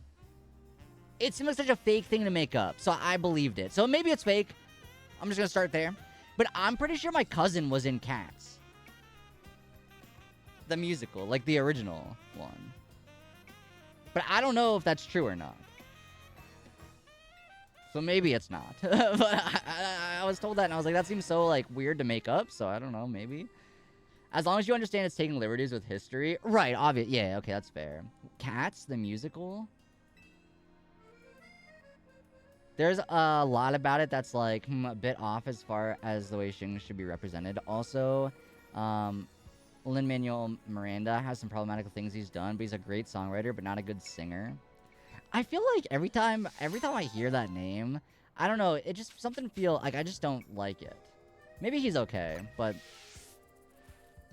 [SPEAKER 1] It seemed like such a fake thing to make up, so I believed it. So maybe it's fake. I'm just gonna start there. But I'm pretty sure my cousin was in Cats. The musical, like the original one. But I don't know if that's true or not. So maybe it's not. But I was told that, and I was like, that seems so, like, weird to make up, so I don't know, maybe. As long as you understand it's taking liberties with history. Right, obvious. Yeah, okay, that's fair. Cats, the musical? There's a lot about it that's, like, a bit off as far as the way Shing should be represented. Also, Lin-Manuel Miranda has some problematic things he's done, but he's a great songwriter, but not a good singer. I feel like every time I hear that name, I don't know, it just something feel like I just don't like it. Maybe he's okay, but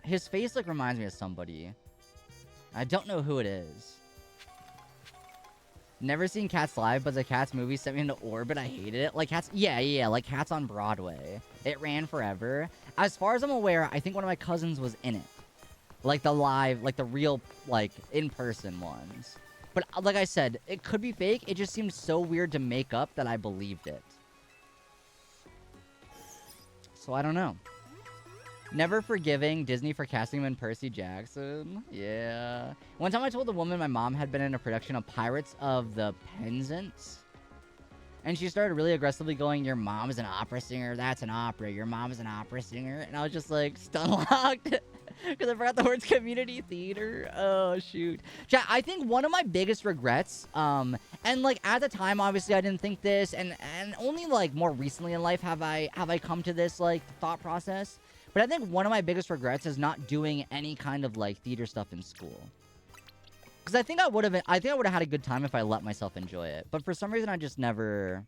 [SPEAKER 1] his face like reminds me of somebody. I don't know who it is. Never seen Cats live, but the Cats movie sent me into orbit. I hated it. Like Cats, yeah, like Cats on Broadway. It ran forever. As far as I'm aware, I think one of my cousins was in it. Like the live, like the real, like in-person ones. But like I said, it could be fake. It just seemed so weird to make up that I believed it. So I don't know. Never forgiving Disney for casting him in Percy Jackson. Yeah. One time I told a woman my mom had been in a production of Pirates of the Penzance. And she started really aggressively going, your mom is an opera singer. That's an opera. Your mom is an opera singer. And I was just like, stun locked. Because I forgot the words community theater. Oh, shoot. Chat, I think one of my biggest regrets, and like at the time, obviously I didn't think this, and only like more recently in life have I come to this like thought process. But I think one of my biggest regrets is not doing any kind of like theater stuff in school. Because I think I would have had a good time if I let myself enjoy it. But for some reason, I just never,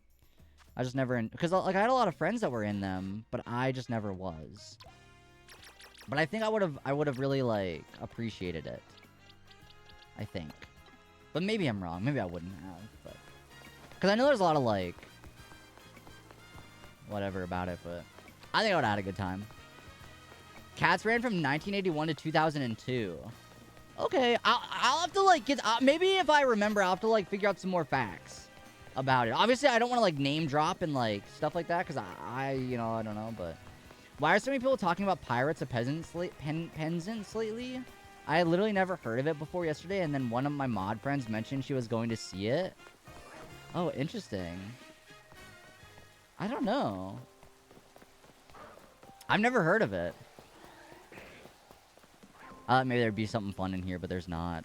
[SPEAKER 1] because like I had a lot of friends that were in them, but I just never was. But I think I would have really, like, appreciated it. I think. But maybe I'm wrong. Maybe I wouldn't have, but... Because I know there's a lot of, like... whatever about it, but... I think I would have had a good time. Cats ran from 1981 to 2002. Okay, I'll have to, like, get... maybe if I remember, I'll have to, like, figure out some more facts about it. Obviously, I don't want to, like, name drop and, like, stuff like that, because you know, I don't know, but... Why are so many people talking about Pirates of Penzance lately? I literally never heard of it before yesterday, and then one of my mod friends mentioned she was going to see it. Oh, interesting. I don't know. I've never heard of it. Maybe there'd be something fun in here, but there's not.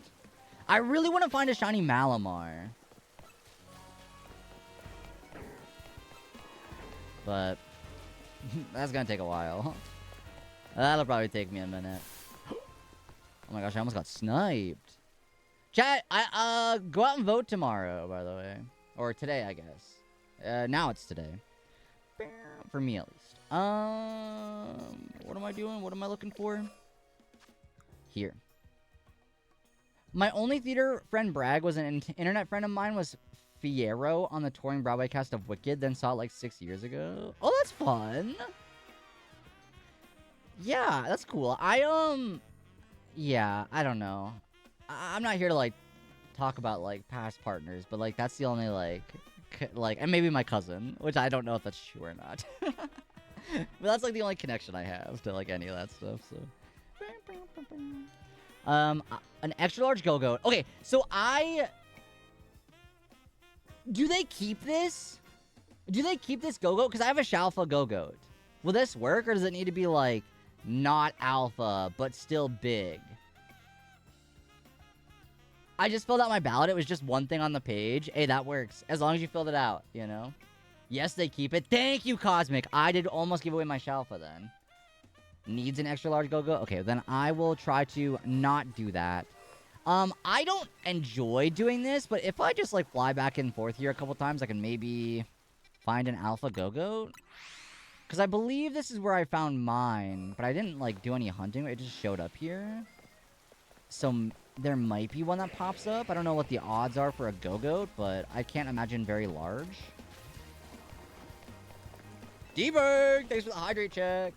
[SPEAKER 1] I really want to find a shiny Malamar. But... that's gonna take a while. That'll probably take me a minute. Oh my gosh, I almost got sniped. Chat, go out and vote tomorrow, by the way. Or today, I guess. Now it's today. For me, at least. What am I doing? What am I looking for? Here. My only theater friend brag was an internet friend of mine was Fierro on the touring Broadway cast of Wicked, then saw it like 6 years ago. Oh, that's fun. Yeah, that's cool. Yeah, I don't know. I'm not here to like talk about like past partners, but like that's the only like and maybe my cousin, which I don't know if that's true or not. But that's like the only connection I have to like any of that stuff. So, an extra large go-goat. Okay, so do they keep this? Do they keep this go-goat? Because I have a Shalfa go-goat. Will this work, or does it need to be like not alpha but still big? I just filled out my ballot. It was just one thing on the page. Hey, that works. As long as you filled it out, you know? Yes, they keep it. Thank you, Cosmic. I did almost give away my Shalfa then. Needs an extra large go-go? Okay, then I will try to not do that. I don't enjoy doing this, but if I just, like, fly back and forth here a couple times, I can maybe find an alpha go-go. Because I believe this is where I found mine, but I didn't, like, do any hunting. It just showed up here. So there might be one that pops up. I don't know what the odds are for a go-goat, but I can't imagine very large. D-Berg! Thanks for the hydrate check.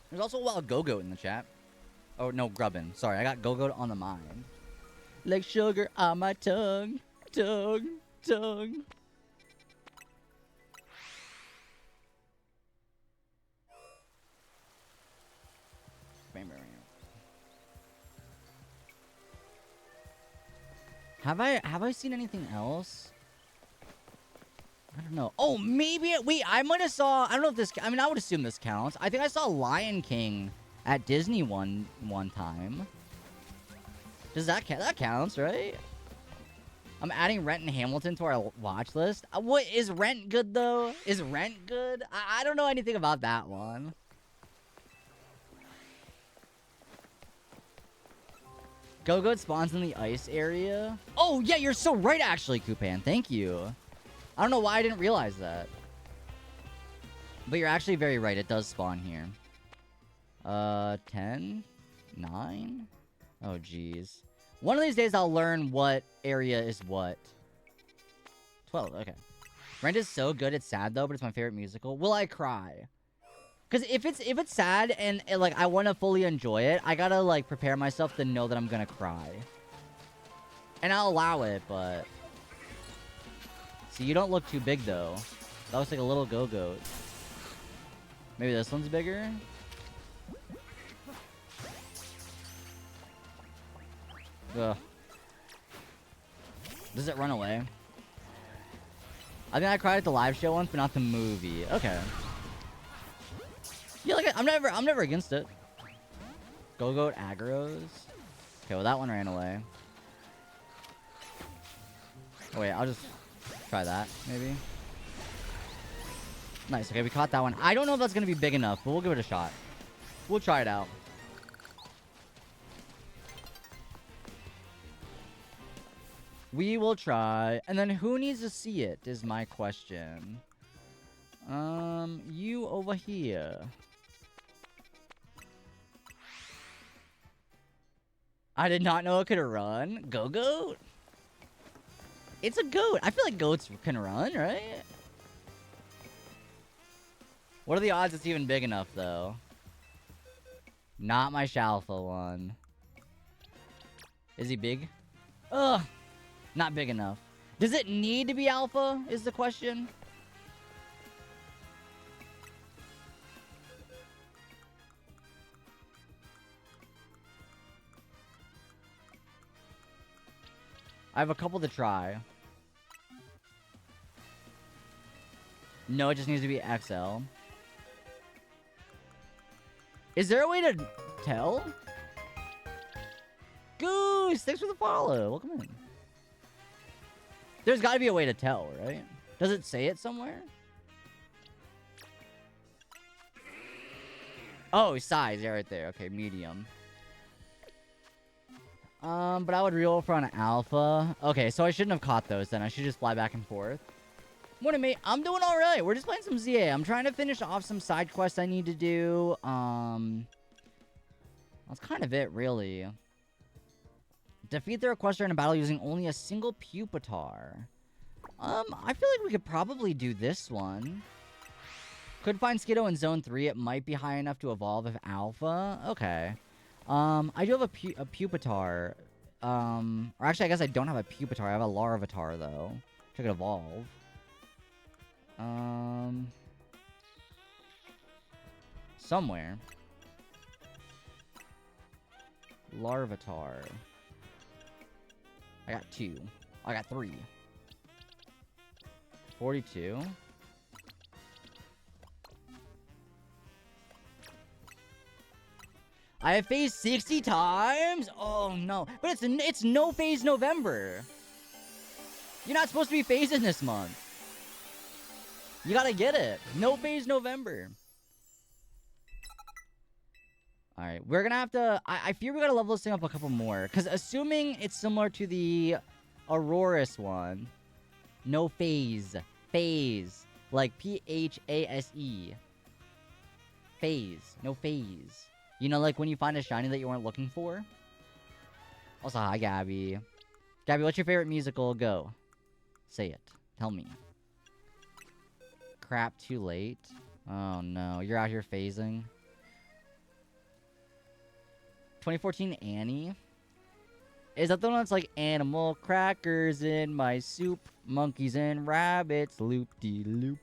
[SPEAKER 1] There's also a wild go-goat in the chat. Oh, no, grubbin. Sorry, I got go-goat on the mind. Like sugar on my tongue. Tongue. Tongue. Have I seen anything else? I don't know. Oh, maybe wait, I might have saw, I don't know if this, I mean, I would assume this counts. I think I saw Lion King at Disney one time. Does that count? That counts, right? I'm adding Rent and Hamilton to our watch list. What is Rent good though? Is Rent good? I don't know anything about that one. Go-Goat spawns in the ice area. Oh, yeah, you're so right, actually, Kupan. Thank you. I don't know why I didn't realize that. But you're actually very right. It does spawn here. 10? 9? Oh, jeez. One of these days, I'll learn what area is what. 12, okay. Rent is so good, it's sad, though, but it's my favorite musical. Will I cry? Because if it's sad and like I want to fully enjoy it, I gotta like prepare myself to know that I'm gonna cry. And I'll allow it, but see, you don't look too big though. That looks like a little go-goat. Maybe this one's bigger. Ugh. Does it run away? I think I cried at the live show once, but not the movie. Okay. Yeah, like I'm never against it. Go-Goat aggroes. Okay, well that one ran away. Oh wait, I'll just try that, maybe. Nice, okay, we caught that one. I don't know if that's gonna be big enough, but we'll give it a shot. We'll try it out. We will try. And then who needs to see it is my question. You over here. I did not know it could run. Go-Goat? It's a goat. I feel like goats can run, right? What are the odds it's even big enough, though? Not my Shalfa one. Is he big? Ugh. Not big enough. Does it need to be alpha, is the question? I have a couple to try. No, it just needs to be XL. Is there a way to tell? Goose, thanks for the follow. Welcome in. There's got to be a way to tell, right? Does it say it somewhere? Oh, size, yeah, right there. Okay, medium. But I would reroll for an alpha. Okay, so I shouldn't have caught those then. I should just fly back and forth. Morning, mate. I'm doing all right. We're just playing some Z-A. I'm trying to finish off some side quests I need to do. That's kind of it, really. Defeat the requester in a battle using only a single Pupitar. I feel like we could probably do this one. Could find Skiddo in Zone 3. It might be high enough to evolve if Alpha. Okay. I do have a Pupitar. Or actually, I guess I don't have a Pupitar. I have a Larvitar, though. Which I could evolve. Somewhere. Larvitar. I got 2. I got 3. 42. I have phased 60 times? Oh no. But it's no phase November. You're not supposed to be phasing this month. You gotta get it. No phase November. Alright, we're gonna have to... I fear we gotta level this thing up a couple more. Because assuming it's similar to the Aurorus one. No phase. Phase. Like P-H-A-S-E. Phase. No phase. You know, like when you find a shiny that you weren't looking for? Also, hi, Gabby. Gabby, what's your favorite musical? Go. Say it. Tell me. Crap, too late. Oh, no. You're out here phasing. 2014 Annie? Is that the one that's like, animal crackers in my soup, monkeys and rabbits, loop-de-loop?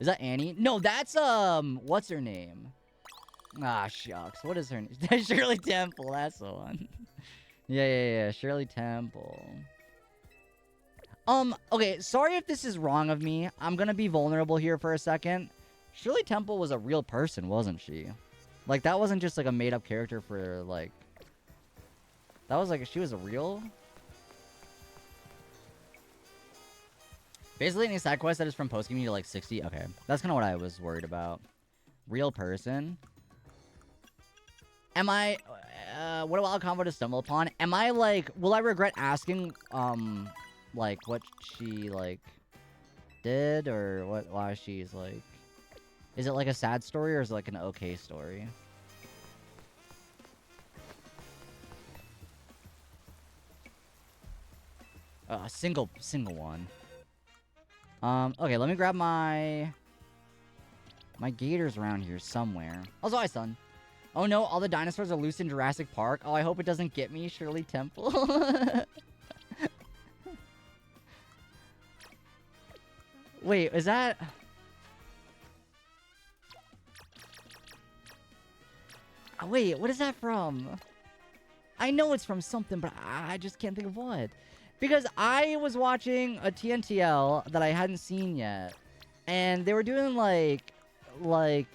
[SPEAKER 1] Is that Annie? No, that's, what's her name? Ah, shucks. What is her name? Shirley Temple, that's the one. Yeah. Shirley Temple. Okay, sorry if this is wrong of me. I'm gonna be vulnerable here for a second. Shirley Temple was a real person, wasn't she? Like, that wasn't just, like, a made-up character for, like... That was, like, she was a real... Basically, any side quest that is from post-game, you need, like, 60. Okay, that's kind of what I was worried about. Real person. Am I... what a wild combo to stumble upon. Am I, like... Will I regret asking, like, what she, like... did? Or why she's, like... Is it, like, a sad story, or is it, like, an okay story? Single one. Okay, let me grab my gators around here somewhere. Also, hi, son. Oh no, all the dinosaurs are loose in Jurassic Park. Oh, I hope it doesn't get me, Shirley Temple. Wait, is that... Wait, what is that from? I know it's from something, but I just can't think of what. Because I was watching a TNTL that I hadn't seen yet. And they were doing, like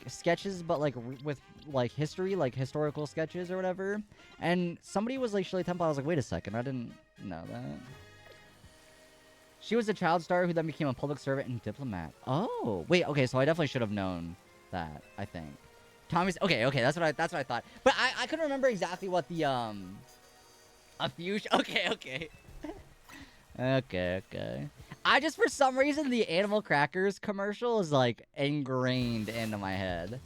[SPEAKER 1] sketches, but, like, with, like, history, like, historical sketches or whatever. And somebody was, like, Shirley Temple. I was like, wait a second, I didn't know that. She was a child star who then became a public servant and diplomat. Oh, wait, okay, so I definitely should have known that, I think. Tommy's... Okay, that's what I thought. But I couldn't remember exactly what the, a fusion... Okay. Okay. I just, for some reason, the Animal Crackers commercial is, like, ingrained into my head.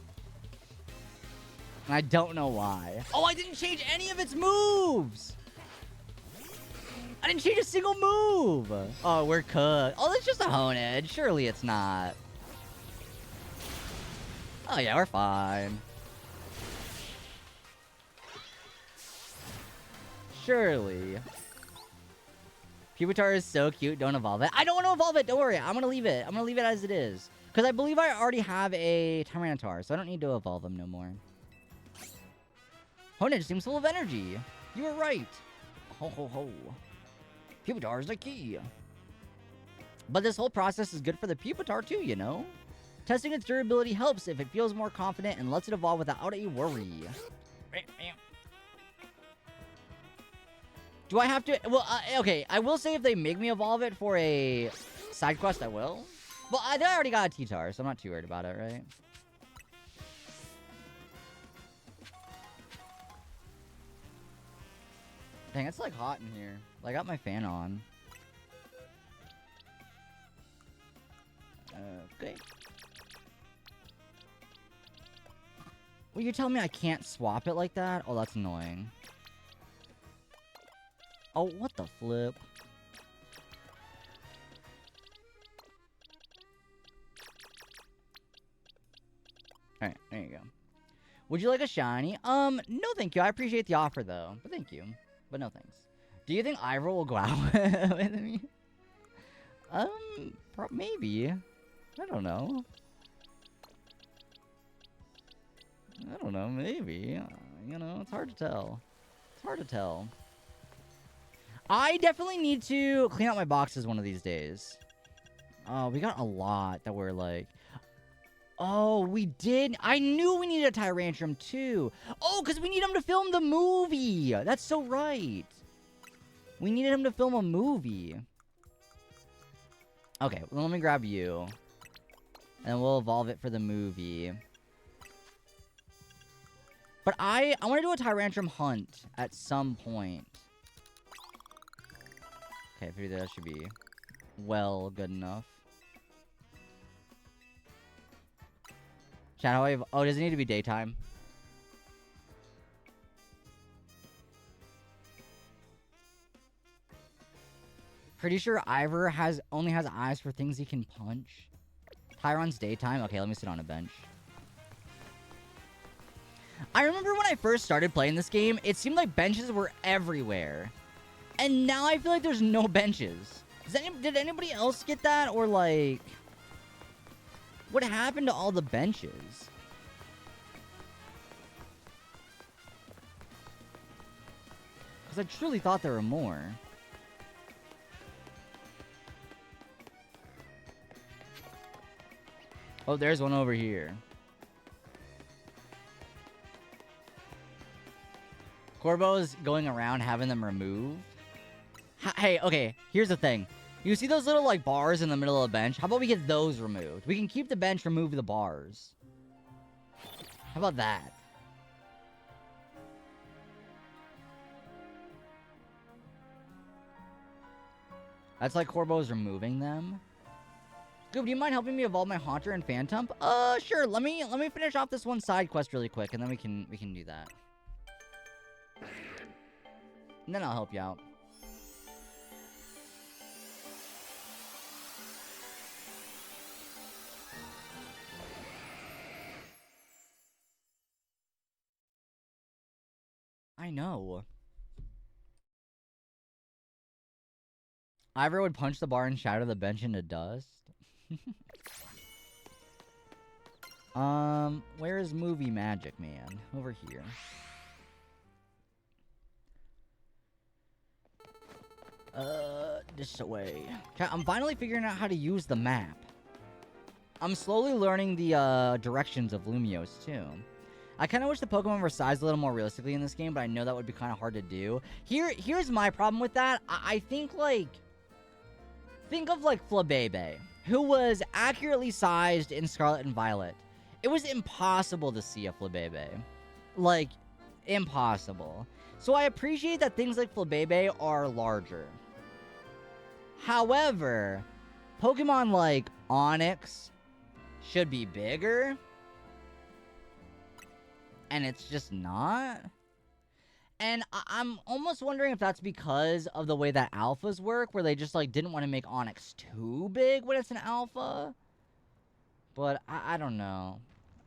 [SPEAKER 1] And I don't know why. Oh, I didn't change any of its moves! I didn't change a single move! Oh, we're cooked. Oh, that's just a Honed. Surely it's not. Oh, yeah, we're fine. Surely. Pupitar is so cute. Don't evolve it. I don't want to evolve it. Don't worry. I'm going to leave it. I'm going to leave it as it is. Because I believe I already have a Tyranitar, so I don't need to evolve him no more. Honed seems full of energy. You were right. Ho, ho, ho. Pupitar is the key. But this whole process is good for the Pupitar too, you know? Testing its durability helps if it feels more confident and lets it evolve without a worry. Do I have to... Well, okay. I will say if they make me evolve it for a side quest, I will. Well, I already got a T-Tar, so I'm not too worried about it, right? Dang, it's, like, hot in here. I got my fan on. Okay. Well, you're telling me I can't swap it like that? Oh, that's annoying. Oh, what the flip? Alright, there you go. Would you like a shiny? No thank you. I appreciate the offer, though. But thank you. But no thanks. Do you think Ivor will go out with me? Maybe. I don't know. I don't know, maybe. You know, it's hard to tell. It's hard to tell. I definitely need to clean out my boxes one of these days. Oh, we got a lot that we're like... Oh, we did. I knew we needed a Tyrantrum too. Oh, because we need him to film the movie. That's so right. We needed him to film a movie. Okay, well, let me grab you. And we'll evolve it for the movie. But I want to do a Tyrantrum hunt at some point. Okay, I figured that should be well good enough. Chat, oh, does it need to be daytime? Pretty sure Ivor only has eyes for things he can punch. Tyron's daytime? Okay, let me sit on a bench. I remember when I first started playing this game, it seemed like benches were everywhere. And now I feel like there's no benches. Did anybody else get that? Or like... What happened to all the benches? Because I truly thought there were more. Oh, there's one over here. Corbo's going around having them removed. Hey, okay, here's the thing. You see those little, like, bars in the middle of the bench? How about we get those removed? We can keep the bench, remove the bars. How about that? That's like Corbo's removing them. Scoob, do you mind helping me evolve my Haunter and Phantom? Sure. Let me finish off this one side quest really quick, and then we can do that. And then I'll help you out. I know. Ivor would punch the bar and shatter the bench into dust. Where is movie magic, man? Over here. This away. I'm finally figuring out how to use the map. I'm slowly learning the directions of Lumiose too. I kind of wish the Pokemon were sized a little more realistically in this game, but I know that would be kind of hard to do. Here's my problem with that. I think, like... Think of, like, Flabébé, who was accurately sized in Scarlet and Violet. It was impossible to see a Flabébé. Like, impossible. So I appreciate that things like Flabébé are larger. However, Pokemon like Onix should be bigger. And it's just not. And I'm almost wondering if that's because of the way that alphas work, where they just, like, didn't want to make Onix too big when it's an alpha. But I don't know.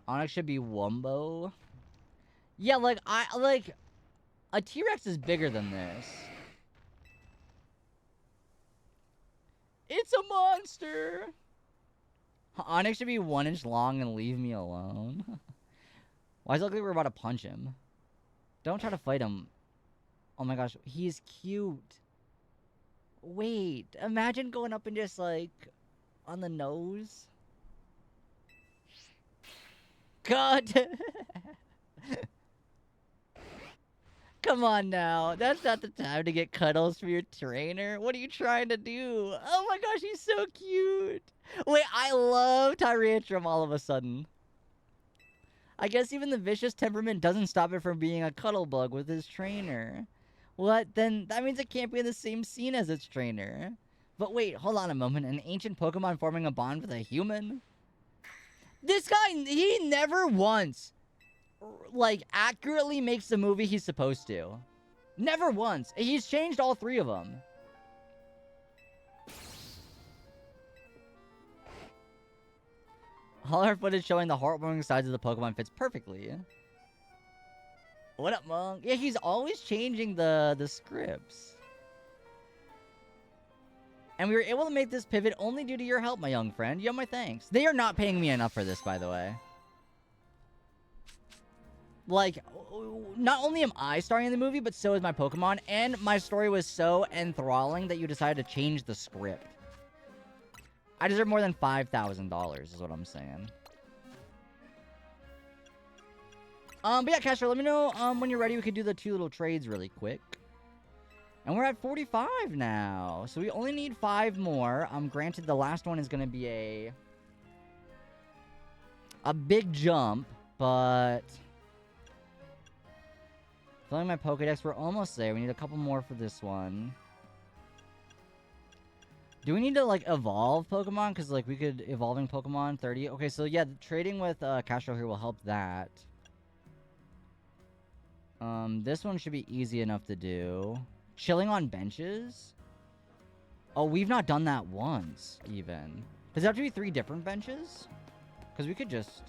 [SPEAKER 1] Onix should be Wumbo. Yeah, like, a T-Rex is bigger than this. It's a monster! Onix should be 1 inch long and leave me alone. Why does it look like we're about to punch him? Don't try to fight him. Oh my gosh, he's cute. Wait, imagine going up and just, like, on the nose. God. Come on now. That's not the time to get cuddles from your trainer. What are you trying to do? Oh my gosh, he's so cute. Wait, I love Tyrantrum all of a sudden. I guess even the vicious temperament doesn't stop it from being a cuddle bug with his trainer. What? Then that means it can't be in the same scene as its trainer. But wait, hold on a moment. An ancient Pokemon forming a bond with a human? This guy, he never once, like, accurately makes the movie he's supposed to. Never once. He's changed all 3 of them. All our footage showing the heartwarming sides of the Pokemon fits perfectly. What up, Monk? Yeah, he's always changing the scripts. And we were able to make this pivot only due to your help, my young friend. You have my thanks. They are not paying me enough for this, by the way. Like, not only am I starring in the movie, but so is my Pokemon. And my story was so enthralling that you decided to change the script. I deserve more than $5,000 is what I'm saying. But yeah, Castro, let me know when you're ready. We could do the 2 little trades really quick. And we're at 45 now. So we only need 5 more. Granted, the last one is going to be a big jump, but filling my Pokedex, we're almost there. We need a couple more for this one. Do we need to, like, evolve Pokemon? Because, like, we could evolving Pokemon 30. Okay, so, yeah, trading with Castro here will help that. This one should be easy enough to do. Chilling on benches? Oh, we've not done that once, even. Does it have to be 3 different benches? Because we could just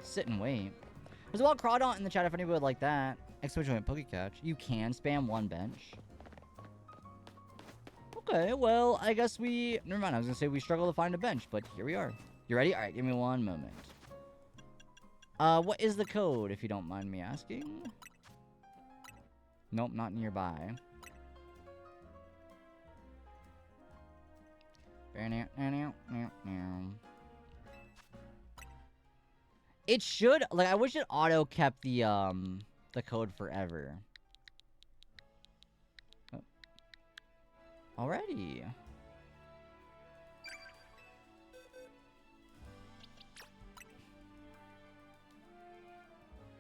[SPEAKER 1] sit and wait. There's a lot of Crawdont in the chat if anybody would like that. Exclamation point Pokecatch. You can spam 1 bench. Okay, well, I guess we... Never mind, I was going to say we struggle to find a bench, but here we are. You ready? All right, give me 1 moment. What is the code, if you don't mind me asking? Nope, not nearby. It should... Like, I wish it auto-kept the code forever. Alrighty.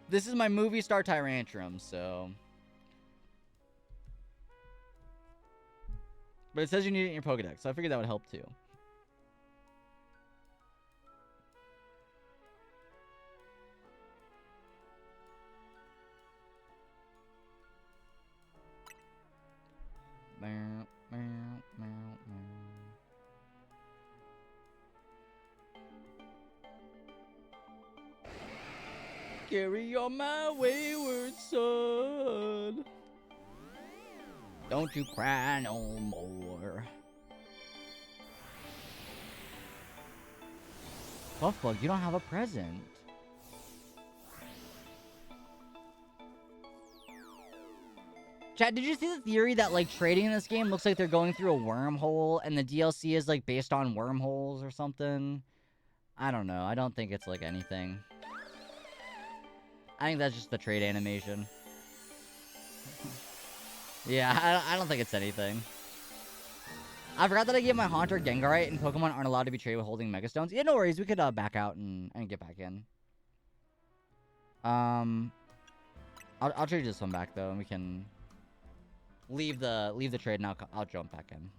[SPEAKER 1] This is my movie star Tyrantrum, so... But it says you need it in your Pokedex, so I figured that would help too. Carry on my wayward son. Don't you cry no more. Puffbug, you don't have a present. Chat, did you see the theory that, like, trading in this game looks like they're going through a wormhole and the DLC is, like, based on wormholes or something? I don't know. I don't think it's, like, anything. I think that's just the trade animation. Yeah, I don't think it's anything. I forgot that I gave my Haunter Gengarite, and Pokemon aren't allowed to be traded with holding Mega Stones. Yeah, no worries. We could back out and get back in. I'll trade this one back though, and we can leave the trade, and I'll jump back in.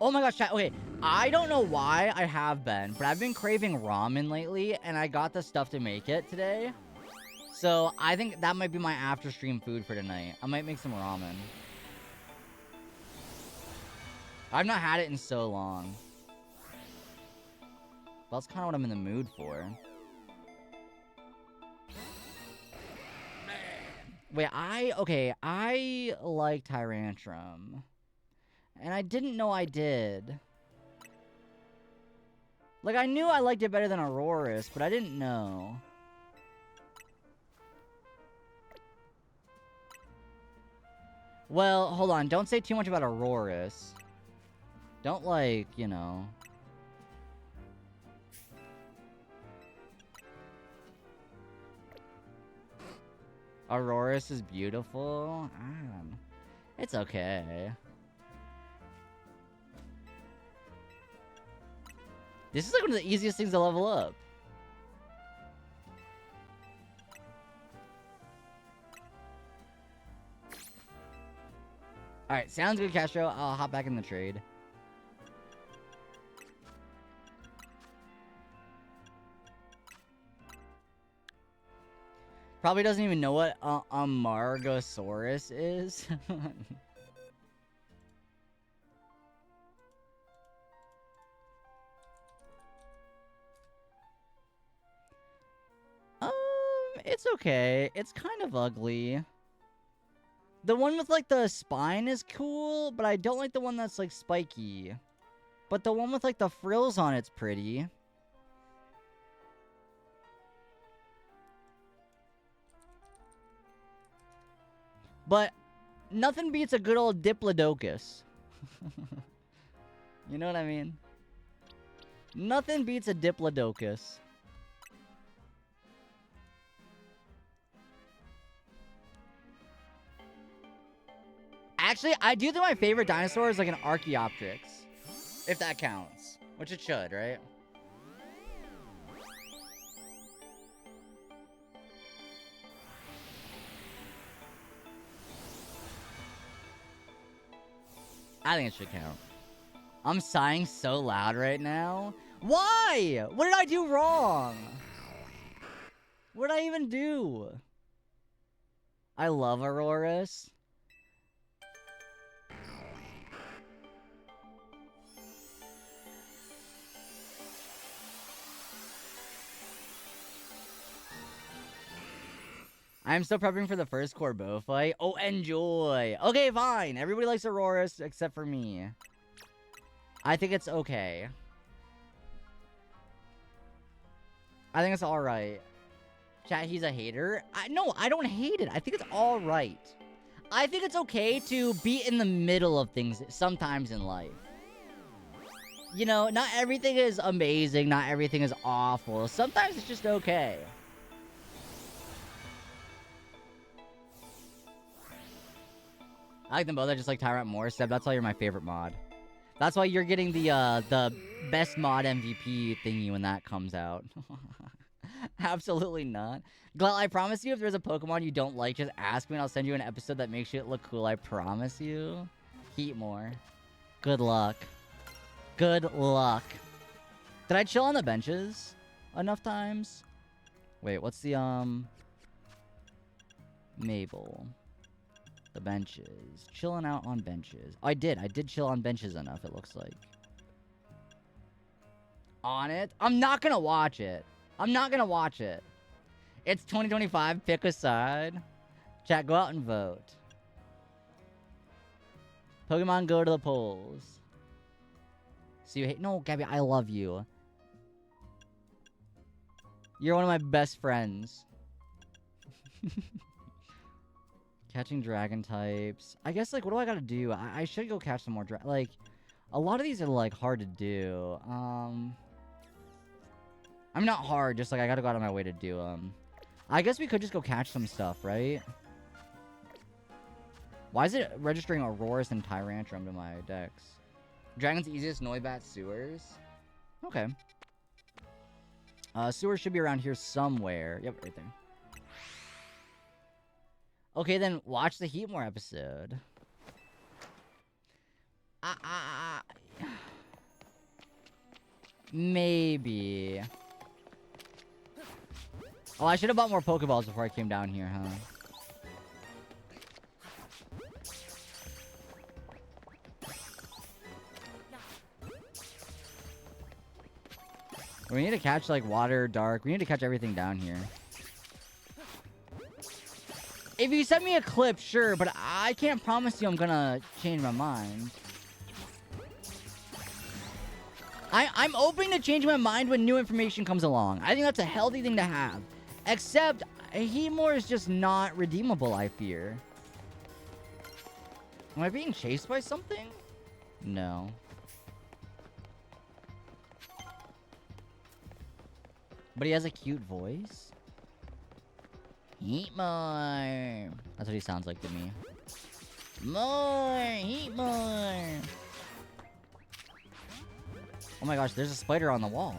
[SPEAKER 1] Oh my gosh, chat. Okay, I don't know why I have been, but I've been craving ramen lately, and I got the stuff to make it today. So I think that might be my after-stream food for tonight. I might make some ramen. I've not had it in so long. Well, that's kind of what I'm in the mood for. Wait, I like Tyrantrum. And I didn't know I did. Like, I knew I liked it better than Aurorus, but I didn't know. Well, hold on. Don't say too much about Aurorus. Don't, like, you know... Aurorus is beautiful? It's okay. This is like one of the easiest things to level up. Alright, sounds good, Castro. I'll hop back in the trade. Probably doesn't even know what Amargasaurus is. It's okay. It's kind of ugly. The one with, like, the spine is cool, but I don't like the one that's, like, spiky. But the one with, like, the frills on it's pretty. But nothing beats a good old Diplodocus. You know what I mean? Nothing beats a Diplodocus. Actually, I do think my favorite dinosaur is like an Archaeopteryx. If that counts. Which it should, right? I think it should count. I'm sighing so loud right now. Why? What did I do wrong? What did I even do? I love Auroras. I'm still prepping for the first Corbeau fight. Oh, enjoy. Okay, fine. Everybody likes Auroras except for me. I think it's okay. I think it's alright. Chat, he's a hater? No, I don't hate it. I think it's alright. I think it's okay to be in the middle of things sometimes in life. You know, not everything is amazing. Not everything is awful. Sometimes it's just okay. I like them both. I just like Tyrant more. Seb, that's why you're my favorite mod. That's why you're getting the best mod MVP thingy when that comes out. Absolutely not. Glel, I promise you, if there's a Pokemon you don't like, just ask me and I'll send you an episode that makes it look cool. I promise you. Heatmore. Good luck. Good luck. Did I chill on the benches enough times? Wait, what's the, Mabel. The benches. Chilling out on benches. I did chill on benches enough, it looks like. On it? I'm not gonna watch it. I'm not gonna watch it. It's 2025. Pick a side. Chat, go out and vote. Pokemon, go to the polls. So you hate... No, Gabby, I love you. You're one of my best friends. Catching dragon types. I guess, like, what do I gotta do? I should go catch some more like, a lot of these are, like, hard to do. I'm not hard, just, like, I gotta go out of my way to do them. I guess we could just go catch some stuff, right? Why is it registering Auroras and Tyrantrum to my decks? Dragon's easiest, Noibat, Sewers. Okay. Sewers should be around here somewhere. Yep, right there. Okay, then watch the Heatmore episode. Maybe. Oh, I should have bought more Pokeballs before I came down here, huh? We need to catch, like, water, dark. We need to catch everything down here. If you send me a clip, sure, but I can't promise you I'm gonna change my mind. I'm open to change my mind when new information comes along. I think that's a healthy thing to have. Except, Heatmore is just not redeemable, I fear. Am I being chased by something? No. But he has a cute voice. Heatmore. That's what he sounds like to me. More! Heatmore! Oh my gosh, there's a spider on the wall.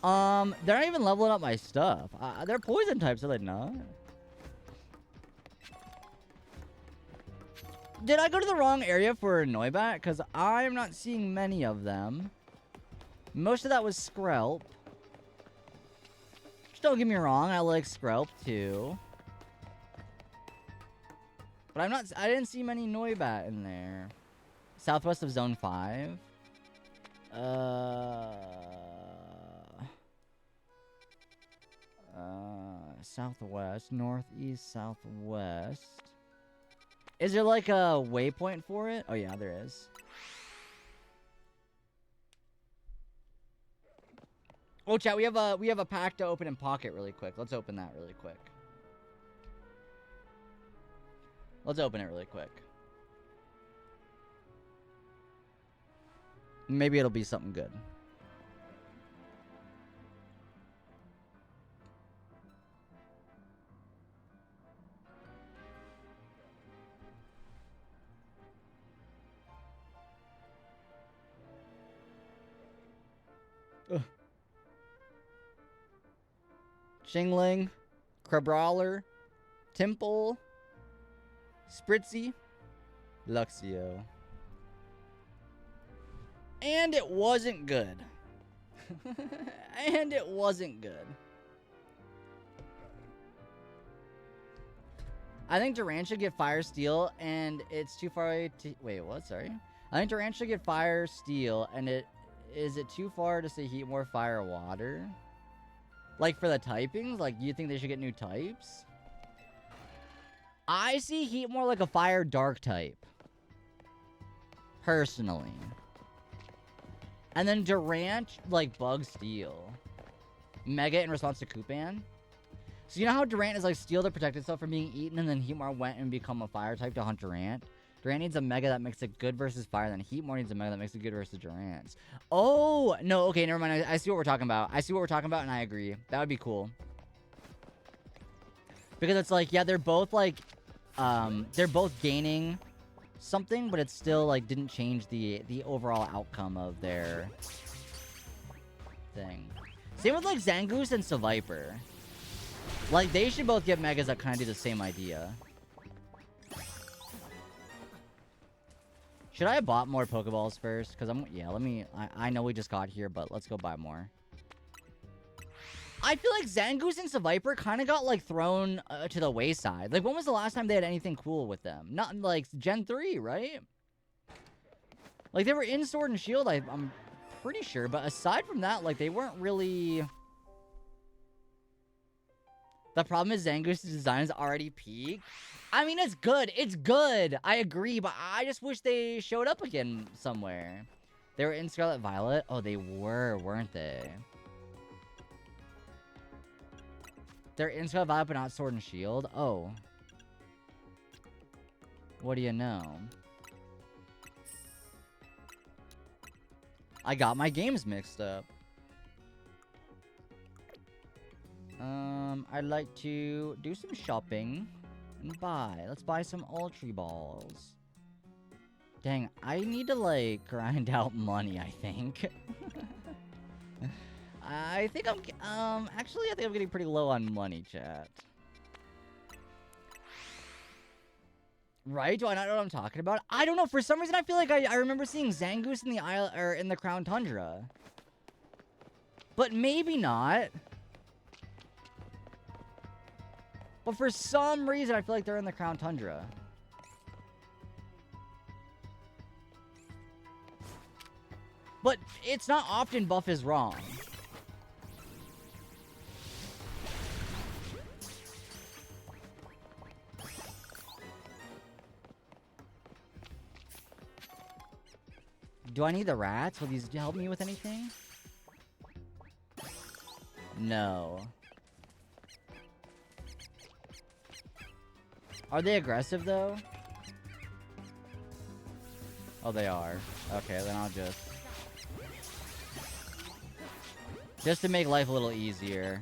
[SPEAKER 1] They're not even leveling up my stuff. They're poison types, are they not? Did I go to the wrong area for Noibat? Because I'm not seeing many of them. Most of that was Skrelp. Just don't get me wrong, I like Skrelp too. But I didn't see many Noibat in there. Southwest of Zone 5. Southwest, northeast, southwest. Is there like a waypoint for it? Oh yeah, there is. Oh chat, we have a pack to open in Pocket really quick. Let's open that really quick. Let's open it really quick. Maybe it'll be something good. Shingling, Crabrawler, Temple, Spritzy, Luxio. And it wasn't good. And it wasn't good. I think Durant should get Fire Steel, and it's too far to... Wait, what? Sorry. I think Durant should get Fire Steel, and is it too far to say Heat more Fire Water? Like, for the typings? Like, do you think they should get new types? I see Heat more like a Fire Dark type. Personally. And then Durant, like, Bug Steel. Mega in response to Koopan. So you know how Durant is like Steel to protect itself from being eaten, and then Heatmor went and become a Fire type to hunt Durant? Durant needs a Mega that makes it good versus Fire, then Heatmor needs a Mega that makes it good versus Durant. Oh, no, okay, never mind. I see what we're talking about. I see what we're talking about, and I agree. That would be cool. Because it's like, yeah, they're both like, they're both gaining something, but it still like didn't change the overall outcome of their thing. Same with like Zangoose and Seviper. Like they should both get Megas that kind of do the same idea. Should I have bought more Pokeballs first? Because I know we just got here, but let's go buy more. I feel like Zangoose and Seviper kind of got, like, thrown to the wayside. Like, when was the last time they had anything cool with them? Not, like, Gen 3, right? Like, they were in Sword and Shield, I'm pretty sure. But aside from that, like, they weren't really... The problem is Zangoose's design is already peaked. I mean, it's good. It's good. I agree, but I just wish they showed up again somewhere. They were in Scarlet Violet? Oh, they were, weren't they? They're in Scarlet Violet, but not Sword and Shield? Oh. What do you know? I got my games mixed up. I'd like to do some shopping and buy. Let's buy some Ultra Balls. Dang, I need to, like, grind out money, I think. I think actually, I think I'm getting pretty low on money, chat. Right? Do I not know what I'm talking about? I don't know. For some reason, I feel like I remember seeing Zangoose in the Isle, or in the Crown Tundra. But maybe not. But for some reason, I feel like they're in the Crown Tundra. But it's not often Buff is wrong. Do I need the rats? Will these help me with anything? No. Are they aggressive, though? Oh, they are. Okay, then I'll just to make life a little easier.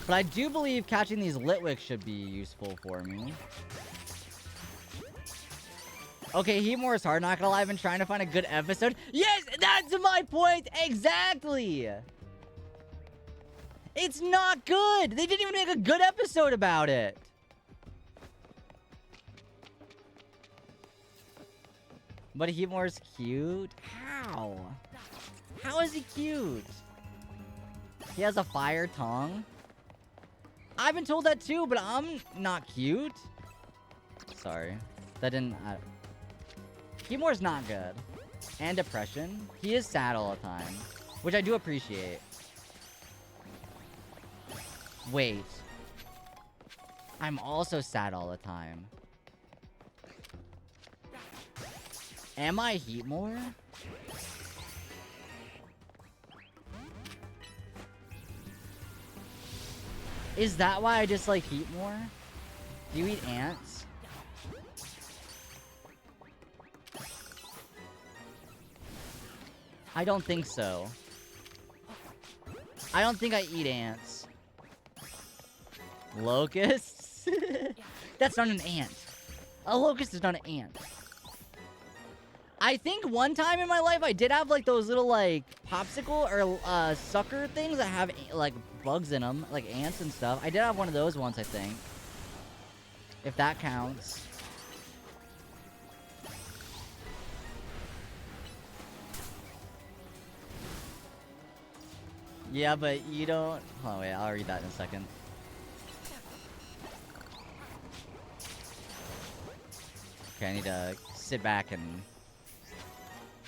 [SPEAKER 1] But I do believe catching these Litwicks should be useful for me. Okay, Heatmore is hard, not gonna lie. I've been trying to find a good episode. Yes, that's my point! Exactly! It's not good! They didn't even make a good episode about it! But Heatmore's cute? How? How is he cute? He has a fire tongue? I've been told that too, but I'm not cute. Sorry. That didn't... Heatmore's not good. And depression. He is sad all the time. Which I do appreciate. Wait. I'm also sad all the time. Am I Heatmore? Is that why I dislike Heatmore? Do you eat ants? I don't think so. I don't think I eat ants. Locusts? That's not an ant. A locust is not an ant. I think one time in my life I did have like those little like popsicle or sucker things that have like bugs in them, like ants and stuff. I did have one of those once, I think. If that counts. Yeah, but you don't... Oh, wait, I'll read that in a second. Okay, I need to sit back and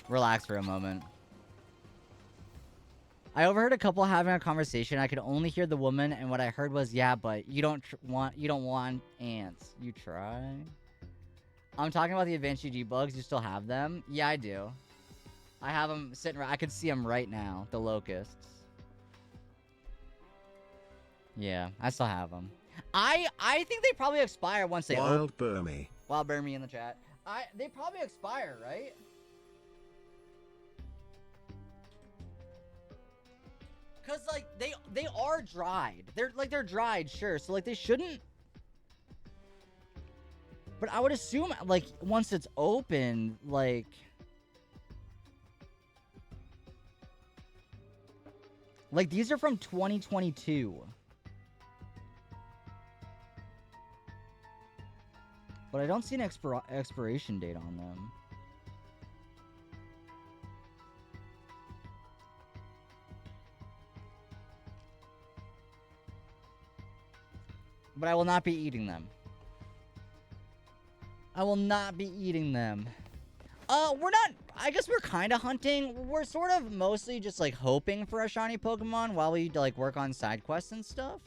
[SPEAKER 1] relax for a moment. I overheard a couple having a conversation. I could only hear the woman, and what I heard was, "Yeah, but you don't want ants. You try." I'm talking about the advanced GG bugs. You still have them? Yeah, I do. I have them sitting right... I could see them right now. The locusts. Yeah, I still have them. I think they probably expire once they
[SPEAKER 2] Wild Burmy.
[SPEAKER 1] Wild Burmy in the chat. They probably expire, right? Cause like they are dried. They're dried, sure. So like they shouldn't. But I would assume like once it's open, like these are from 2022. But I don't see an expiration date on them. But I will not be eating them. I will not be eating them. We're not... I guess we're kind of hunting. We're sort of mostly just, like, hoping for a shiny Pokemon while we, like, work on side quests and stuff.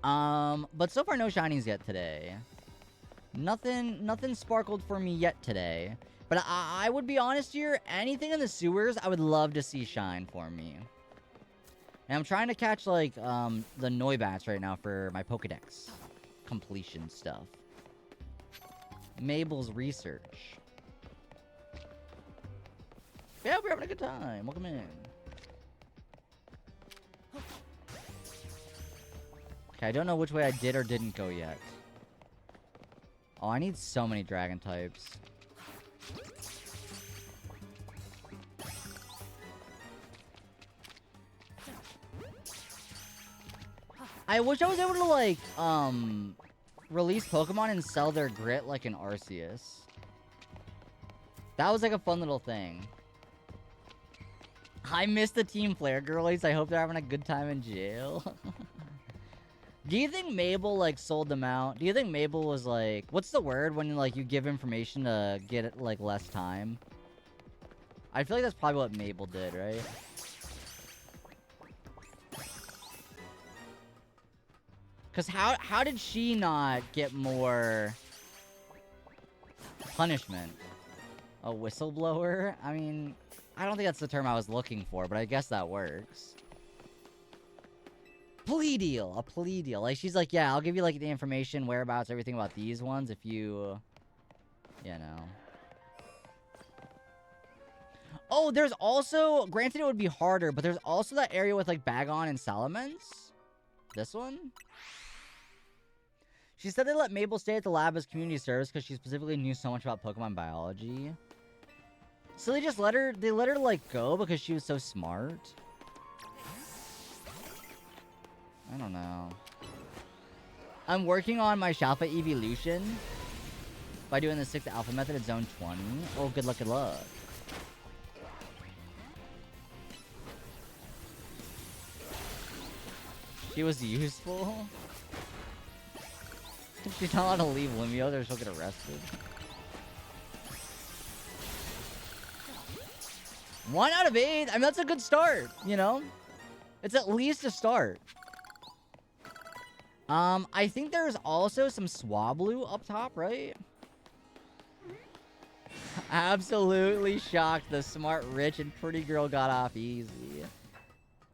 [SPEAKER 1] But so far no shinies yet today. Nothing sparkled for me yet today. But I would be honest here, anything in the sewers, I would love to see shine for me. And I'm trying to catch, like, the Noibats right now for my Pokedex completion stuff. Mabel's research. Yeah, we're having a good time. Welcome in. Okay, I don't know which way I did or didn't go yet. Oh, I need so many dragon types. I wish I was able to, like, release Pokemon and sell their grit like an Arceus. That was, like, a fun little thing. I miss the team player girlies. I hope they're having a good time in jail. Do you think Mabel, like, sold them out? Do you think Mabel was, like... What's the word when, like, you give information to get, it, like, less time? I feel like that's probably what Mabel did, right? Because how did she not get more punishment? A whistleblower? I mean, I don't think that's the term I was looking for, but I guess that works. Plea deal. A plea deal. Like, she's like, yeah, I'll give you, like, the information, whereabouts, everything about these ones if you... You know. Oh, there's also... Granted, it would be harder, but there's also that area with, like, Bagon and Salamence. This one? She said they let Mabel stay at the lab as community service because she specifically knew so much about Pokemon biology. So they just let her, like, go because she was so smart? I don't know. I'm working on my Shalpa evolution by doing the 6th alpha method at zone 20. Oh, good luck, good luck. She was useful? She's not allowed to leave Limio, or she'll get arrested. 1 out of 8. I mean, that's a good start, you know? It's at least a start. I think there's also some Swablu up top, right? Absolutely shocked the smart, rich, and pretty girl got off easy.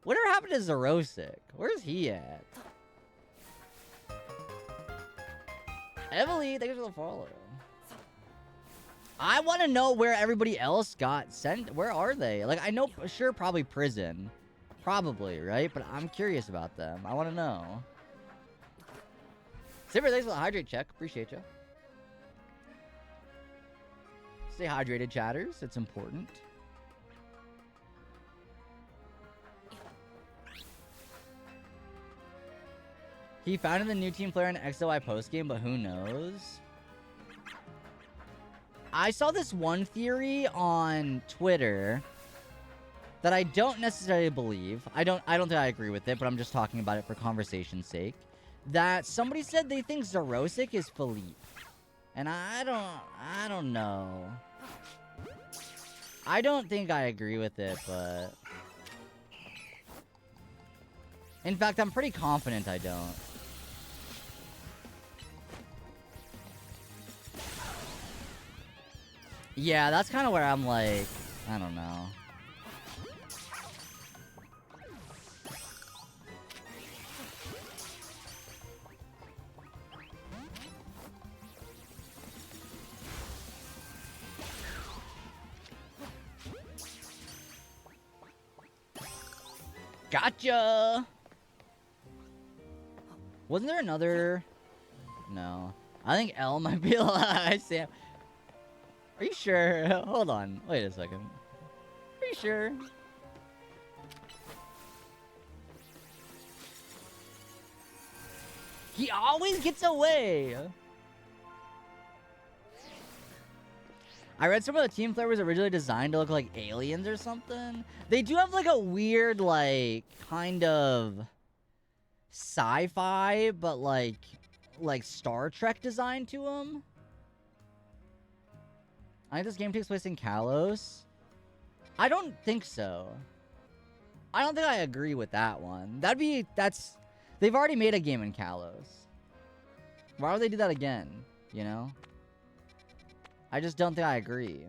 [SPEAKER 1] Whatever happened to Zerosic? Where's he at? Emily, thanks for the follow. I want to know where everybody else got sent. Where are they? Like, I know, sure, probably prison. Probably, right? But I'm curious about them. I want to know. Simmer, thanks for the hydrate check. Appreciate you. Stay hydrated, chatters. It's important. He founded the new team player in XOI postgame, but who knows? I saw this one theory on Twitter that I don't necessarily believe. I don't think I agree with it, but I'm just talking about it for conversation's sake. That somebody said they think Zerosic is Philippe. And I don't know. I don't think I agree with it, but... In fact, I'm pretty confident I don't. Yeah, that's kind of where I'm like, I don't know. Gotcha! Wasn't there another... No. I think L might be alive. Sam. Are you sure? Hold on. Wait a second. Are you sure? He always gets away! I read some of the team player was originally designed to look like aliens or something. They do have like a weird, like, kind of sci-fi, but like Star Trek design to them. I think this game takes place in Kalos. I don't think so. I don't think I agree with that one. They've already made a game in Kalos. Why would they do that again? You know? I just don't think I agree.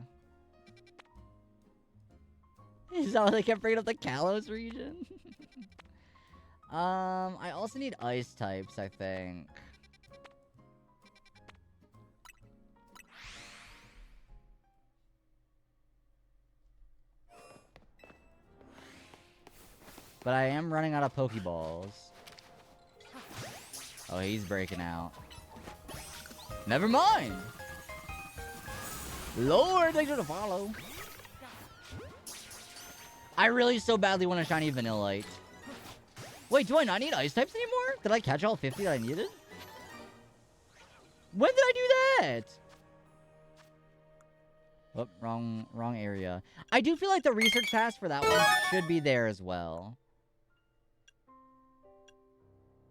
[SPEAKER 1] Is that why they kept bringing up the Kalos region? I also need ice types, I think. But I am running out of Pokeballs. Oh, he's breaking out. Never mind! Lord, thanks for the follow. I really so badly want a shiny Vanillite. Wait, do I not need ice types anymore? Did I catch all 50 that I needed? When did I do that? Oh, wrong area. I do feel like the research task for that one should be there as well.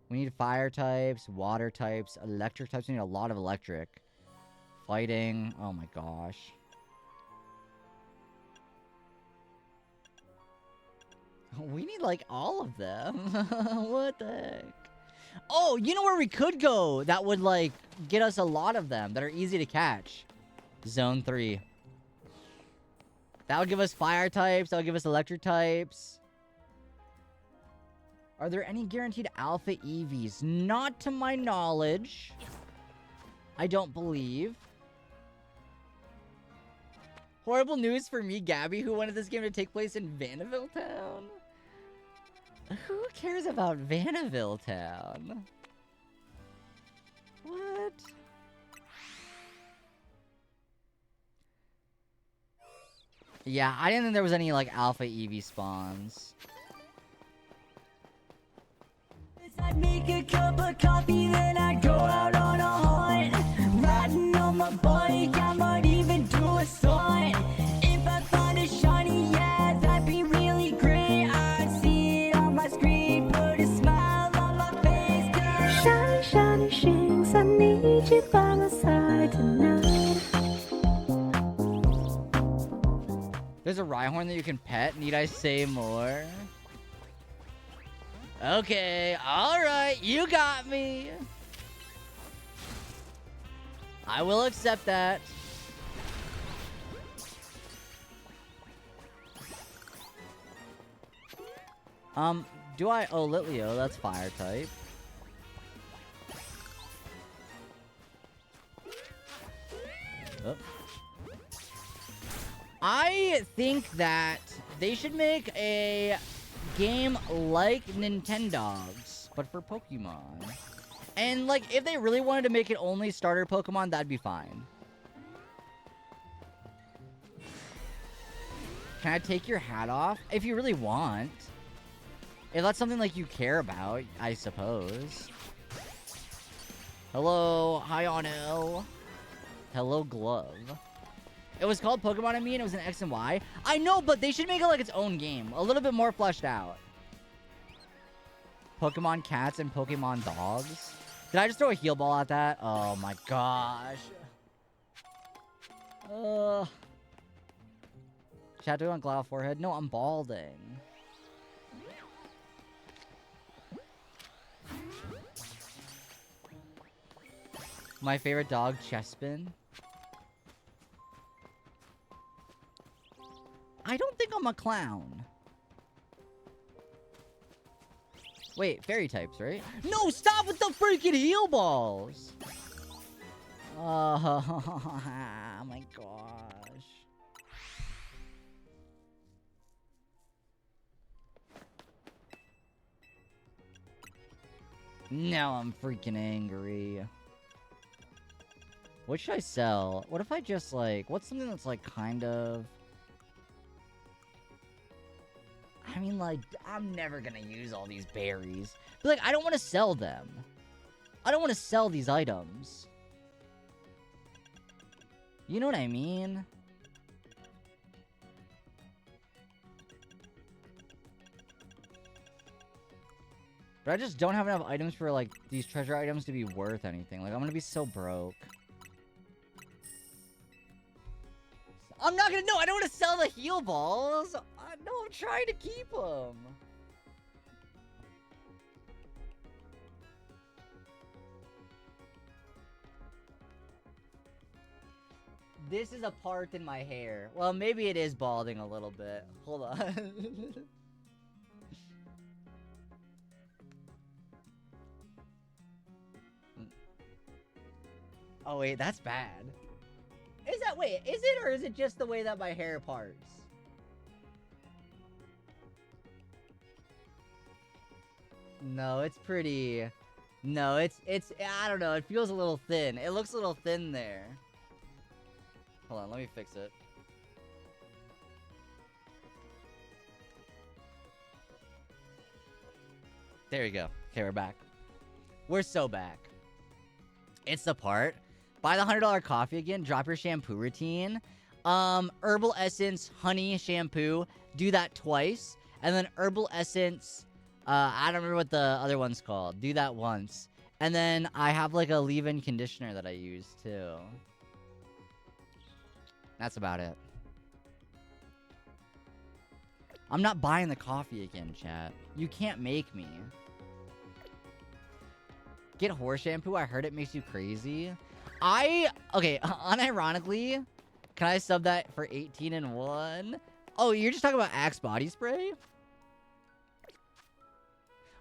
[SPEAKER 1] We need fire types, water types, electric types. We need a lot of electric. Fighting. Oh my gosh. We need like all of them. What the heck? Oh, you know where we could go that would like get us a lot of them that are easy to catch? Zone 3. That would give us fire types. That would give us electric types. Are there any guaranteed alpha EVs? Not to my knowledge. I don't believe. Horrible news for me, Gabby, who wanted this game to take place in Vanderbilt Town. Who cares about Vanderbilt Town? What? Yeah, I didn't think there was any, like, alpha Eevee spawns.
[SPEAKER 2] I'd make a cup of coffee, then I'd go out on a hunt. Riding on my bike, I might even do a stunt. If I find a shiny, yeah, that'd be really great. I'd see it on my screen, put a smile on my face. Shiny, shiny shings, I need you by my side tonight.
[SPEAKER 1] There's a Rhyhorn that you can pet. Need I say more? Okay, alright, you got me. I will accept that. Do I? Oh, Litleo, that's fire type. Oh. I think that they should make a game like Nintendogs, but for Pokemon. And, like, if they really wanted to make it only starter Pokemon, that'd be fine. Can I take your hat off? If you really want. If that's something, like, you care about, I suppose. Hello, hi on L. Hello, Glove. It was called Pokemon and Me, and it was an X and Y. I know, but they should make it like its own game. A little bit more fleshed out. Pokemon cats and Pokemon dogs. Did I just throw a heal ball at that? Oh my gosh. Chat, do it on Glow forehead? No, I'm balding. My favorite dog, Chespin. I don't think I'm a clown. Wait, fairy types, right? No, stop with the freaking heal balls! Oh my gosh. Now I'm freaking angry. What should I sell? What if I just, like... What's something that's, like, kind of... I mean, like, I'm never gonna use all these berries. But, like, I don't want to sell them. I don't want to sell these items. You know what I mean? But I just don't have enough items for, like, these treasure items to be worth anything. Like, I'm gonna be so broke. I'm not gonna... No, I don't want to sell the heal balls. No, I'm trying to keep them. This is a part in my hair. Well, maybe it is balding a little bit. Hold on. Oh, wait, that's bad. Is that... Wait, is it or is it just the way that my hair parts? No, it's pretty... No, it's... I don't know. It feels a little thin. It looks a little thin there. Hold on, let me fix it. There we go. Okay, we're back. We're so back. It's the part. Buy the $100 coffee again. Drop your shampoo routine. Herbal essence, honey, shampoo. Do that twice. And then herbal essence... I don't remember what the other one's called. Do that once. And then I have like a leave-in conditioner that I use too. That's about it. I'm not buying the coffee again, chat. You can't make me. Get horse shampoo. I heard it makes you crazy. Okay, unironically, can I sub that for 18 and 1? Oh, you're just talking about Axe body spray?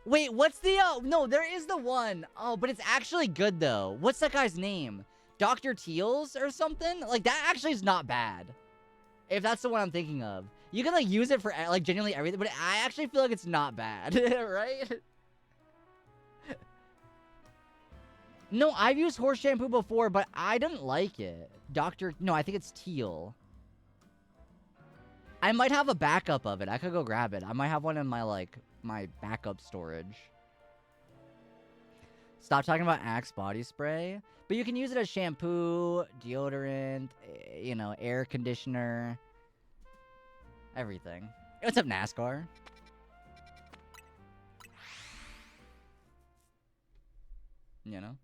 [SPEAKER 1] Wait, what's the, no, there is the one. Oh, but it's actually good, though. What's that guy's name? Dr. Teals or something? Like, that actually is not bad. If that's the one I'm thinking of. You can, like, use it for, like, genuinely everything, but I actually feel like it's not bad, right? No, I've used horse shampoo before, but I didn't like it. No, I think it's teal. I might have a backup of it. I could go grab it. I might have one in my, like, my backup storage. Stop talking about Axe body spray. But you can use it as shampoo, deodorant, you know, air conditioner. Everything. What's up, NASCAR? You know?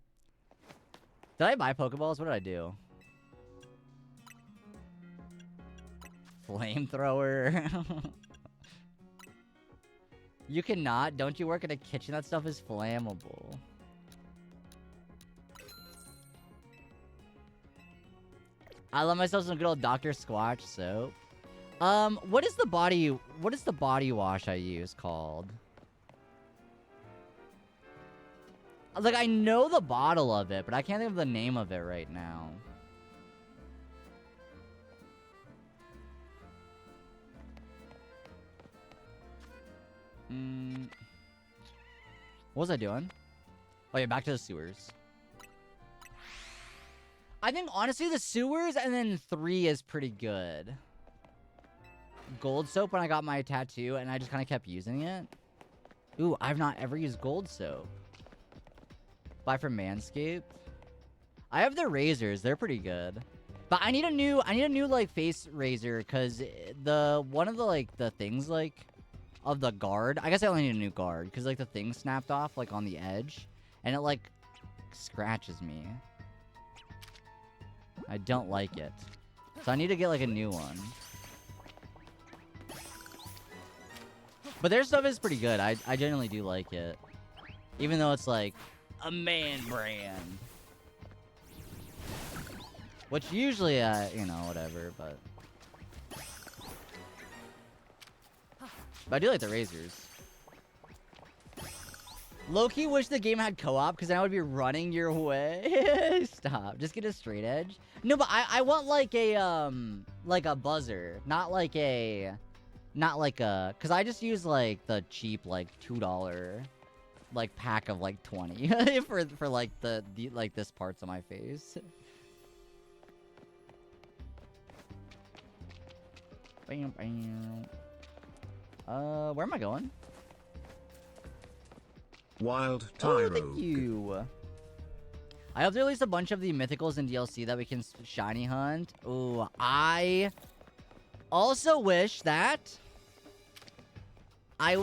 [SPEAKER 1] Did I buy Pokeballs? What did I do? Flamethrower. You cannot. Don't you work in a kitchen? That stuff is flammable. I love myself some good old Dr. Squatch soap. What is the body wash I use called? Like, I know the bottle of it, but I can't think of the name of it right now. What was I doing? Oh yeah, back to the sewers. I think, honestly, the sewers and then 3 is pretty good. Gold soap when I got my tattoo, and I just kind of kept using it. Ooh, I've not ever used gold soap. Buy from Manscaped. I have their razors. They're pretty good. But I need a new like face razor, because one of the like the things like of the guard. I guess I only need a new guard because like the thing snapped off like on the edge, and it like scratches me. I don't like it, so I need to get like a new one. But their stuff is pretty good. I genuinely do like it, even though it's like a man brand, which usually you know, whatever. But I do like the razors. Low-key wish the game had co-op, because then I would be running your way. Stop. Just get a straight edge. No, but I want like a buzzer. Not like a... Because I just use like the cheap like $2 like pack of like 20 for like the like this parts of my face. Bam, bam. Where am I going?
[SPEAKER 3] Wild Tyro.
[SPEAKER 1] Oh, thank you. I hope they release a bunch of the mythicals in DLC that we can shiny hunt. Ooh, I also wish that... I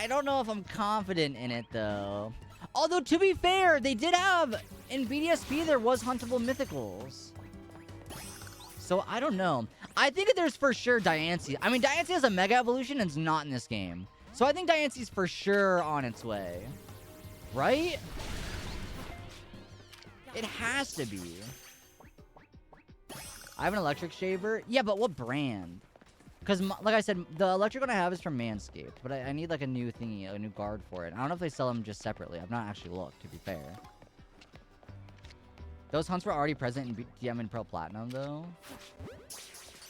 [SPEAKER 1] don't know if I'm confident in it, though. Although, to be fair, they did have... In BDSP, there was huntable mythicals. So, I don't know. I think that there's for sure Diancie. I mean, Diancie has a Mega Evolution and it's not in this game. So, I think Diancie's for sure on its way. Right? It has to be. I have an electric shaver. Yeah, but what brand? Because, like I said, the electric one I have is from Manscaped. But I need, like, a new thingy, a new guard for it. I don't know if they sell them just separately. I've not actually looked, to be fair. Those hunts were already present in Diamond Pearl Platinum, though.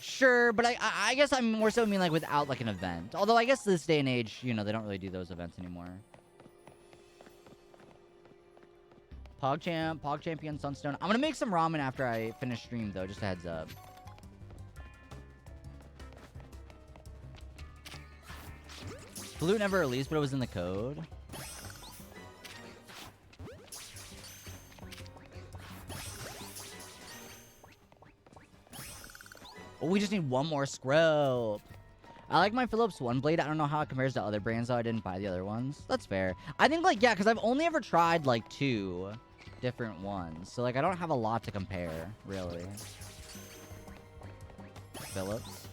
[SPEAKER 1] Sure, but I guess I'm more so mean, like, without, like, an event. Although, I guess this day and age, you know, they don't really do those events anymore. PogChampion, Sunstone. I'm gonna make some ramen after I finish stream, though. Just a heads up. Blue never released, but it was in the code. Oh, we just need one more scrub. I like my Philips One Blade. I don't know how it compares to other brands, though. I didn't buy the other ones. That's fair. I think, like, yeah, because I've only ever tried, like, 2 different ones. So, like, I don't have a lot to compare, really. Philips.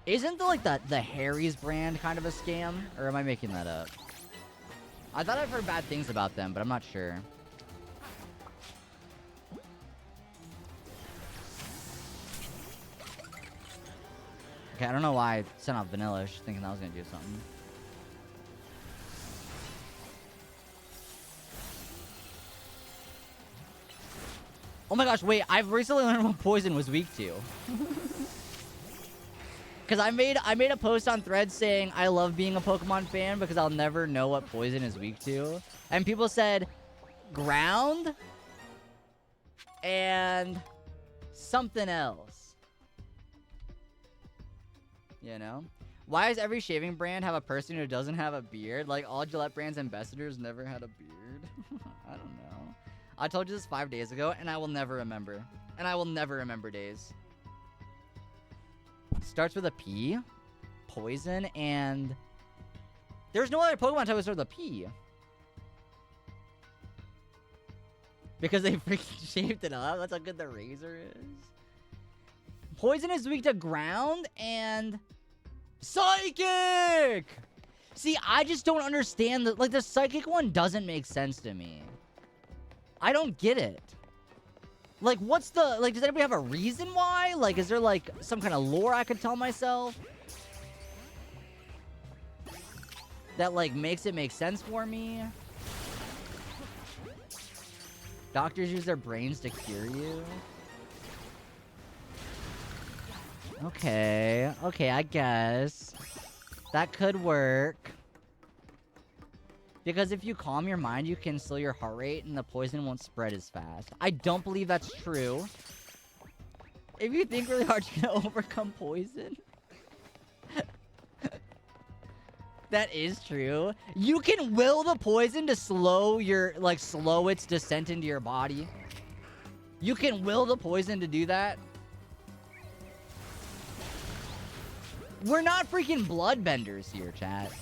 [SPEAKER 1] Isn't the Harry's brand kind of a scam? Or am I making that up? I thought I've heard bad things about them, but I'm not sure. Okay, I don't know why I sent off Vanilla, thinking that was gonna do something. Oh my gosh, wait, I've recently learned what poison was weak to. Because I made a post on Threads saying I love being a Pokemon fan because I'll never know what poison is weak to. And people said ground and something else. You know? Why does every shaving brand have a person who doesn't have a beard? Like all Gillette brand's ambassadors never had a beard. I don't know. I told you this 5 days ago and I will never remember. And I will never remember days. Starts with a P, poison, and there's no other Pokemon type that starts with a P. Because they freaking shaped it up. That's how good the razor is. Poison is weak to ground and psychic. See, I just don't understand that. Like the psychic one doesn't make sense to me. I don't get it. Like, what's the... Like, does anybody have a reason why? Like, is there, like, some kind of lore I could tell myself? That, like, makes it make sense for me? Doctors use their brains to cure you? Okay. Okay, I guess. That could work. Because if you calm your mind, you can slow your heart rate and the poison won't spread as fast. I don't believe that's true. If you think really hard, you're gonna overcome poison. That is true. You can will the poison to slow your, like, slow its descent into your body. You can will the poison to do that. We're not freaking bloodbenders here, chat.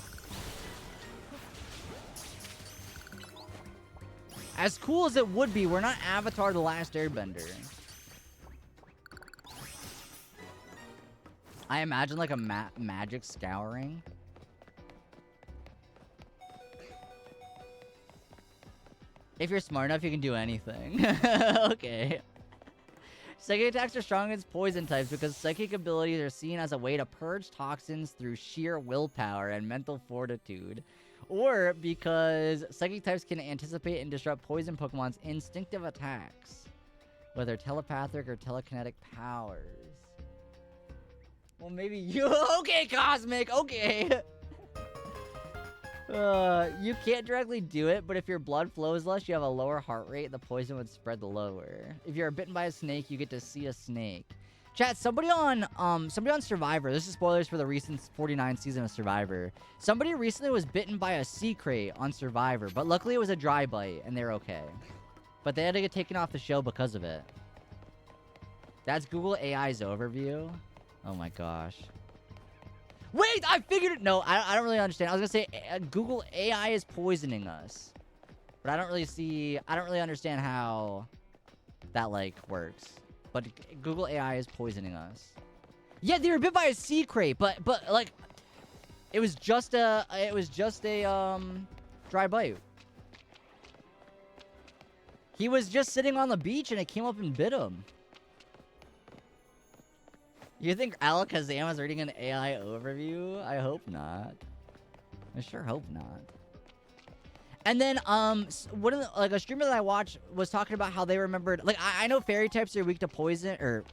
[SPEAKER 1] As cool as it would be, we're not Avatar: The Last Airbender. I imagine like a magic scouring. If you're smart enough, you can do anything. Okay. Psychic attacks are strong against poison types because psychic abilities are seen as a way to purge toxins through sheer willpower and mental fortitude. Or because psychic types can anticipate and disrupt poison Pokemon's instinctive attacks, whether telepathic or telekinetic powers. Well, maybe you... Okay, Cosmic! Okay! You can't directly do it, but if your blood flows less, you have a lower heart rate, the poison would spread lower. If you're bitten by a snake, you get to see a snake. Chat, somebody on Survivor, this is spoilers for the recent 49th season of Survivor. Somebody recently was bitten by a sea crate on Survivor, but luckily it was a dry bite, and they're okay. But they had to get taken off the show because of it. That's Google AI's overview. Oh my gosh. Wait, I figured it! No, I don't really understand. I was gonna say, Google AI is poisoning us. But I don't really understand how that, like, works. But Google AI is poisoning us. Yeah, they were bit by a sea crate, but like, it was just a dry bite. He was just sitting on the beach and it came up and bit him. You think Alakazam is reading an AI overview? I hope not. I sure hope not. And then, one of the, like, a streamer that I watched was talking about how they remembered, like, I know fairy types are weak to poison, or,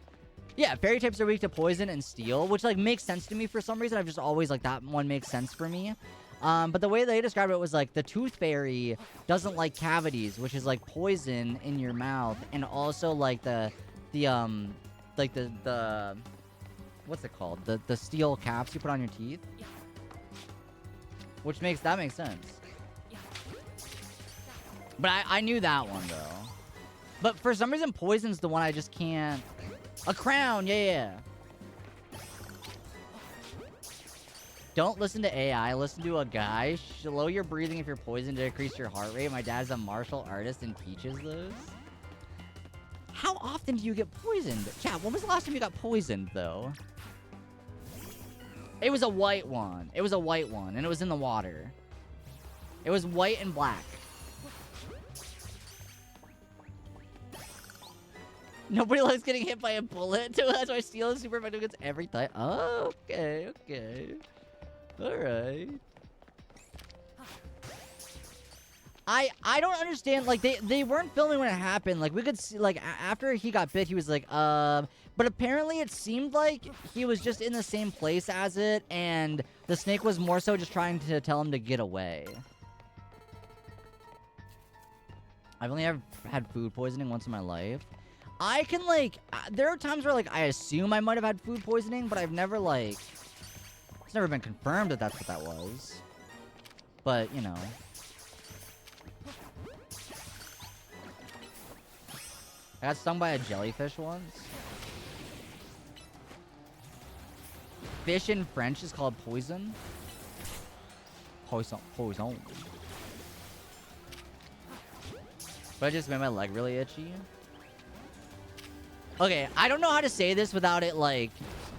[SPEAKER 1] yeah, fairy types are weak to poison and steel, which, like, makes sense to me for some reason. I've just always, like, that one makes sense for me. But the way they described it was, like, the tooth fairy doesn't like cavities, which is, like, poison in your mouth, and also, like, the what's it called? The steel caps you put on your teeth? Which makes sense. But I knew that one, though. But for some reason, poison's the one I just can't... A crown! Yeah. Don't listen to AI. Listen to a guy. Slow your breathing if you're poisoned to increase your heart rate. My dad's a martial artist and teaches those. How often do you get poisoned? Chat, when was the last time you got poisoned, though? It was a white one. It was a white one, and it was in the water. It was white and black. Nobody likes getting hit by a bullet. That's why steel is super effective against every type. Oh, okay. Alright. I don't understand, like, they weren't filming when it happened. Like, we could see, like, after he got bit, he was like, But apparently it seemed like he was just in the same place as it, and the snake was more so just trying to tell him to get away. I've only ever had food poisoning once in my life. I can, like, there are times where, like, I assume I might have had food poisoning, but I've never, like, it's never been confirmed that that's what that was. But, you know. I got stung by a jellyfish once. Fish in French is called poison. Poison. But I just made my leg really itchy. Okay, I don't know how to say this without it, like,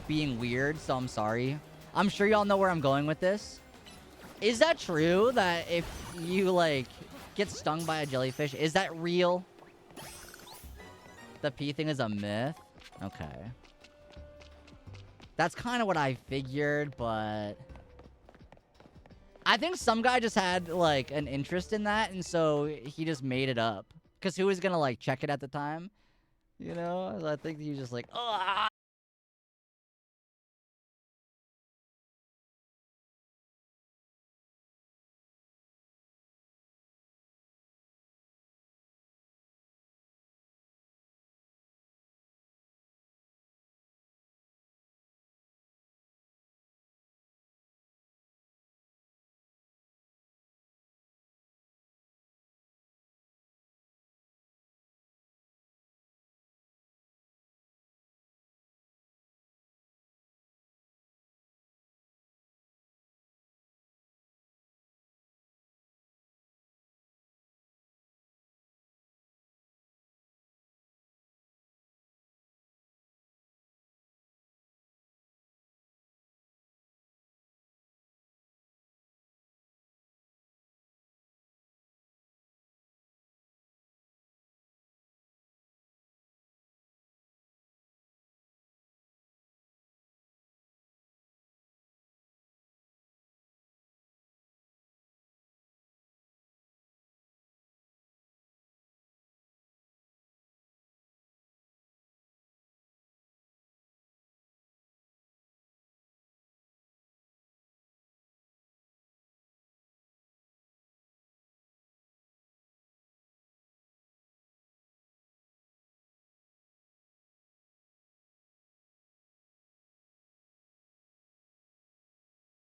[SPEAKER 1] being weird, so I'm sorry. I'm sure y'all know where I'm going with this. Is that true that if you, like, get stung by a jellyfish, is that real? The pee thing is a myth? Okay. That's kind of what I figured, but... I think some guy just had, like, an interest in that, and so he just made it up. Because who was gonna, like, check it at the time? You know? I think he was just like, oh,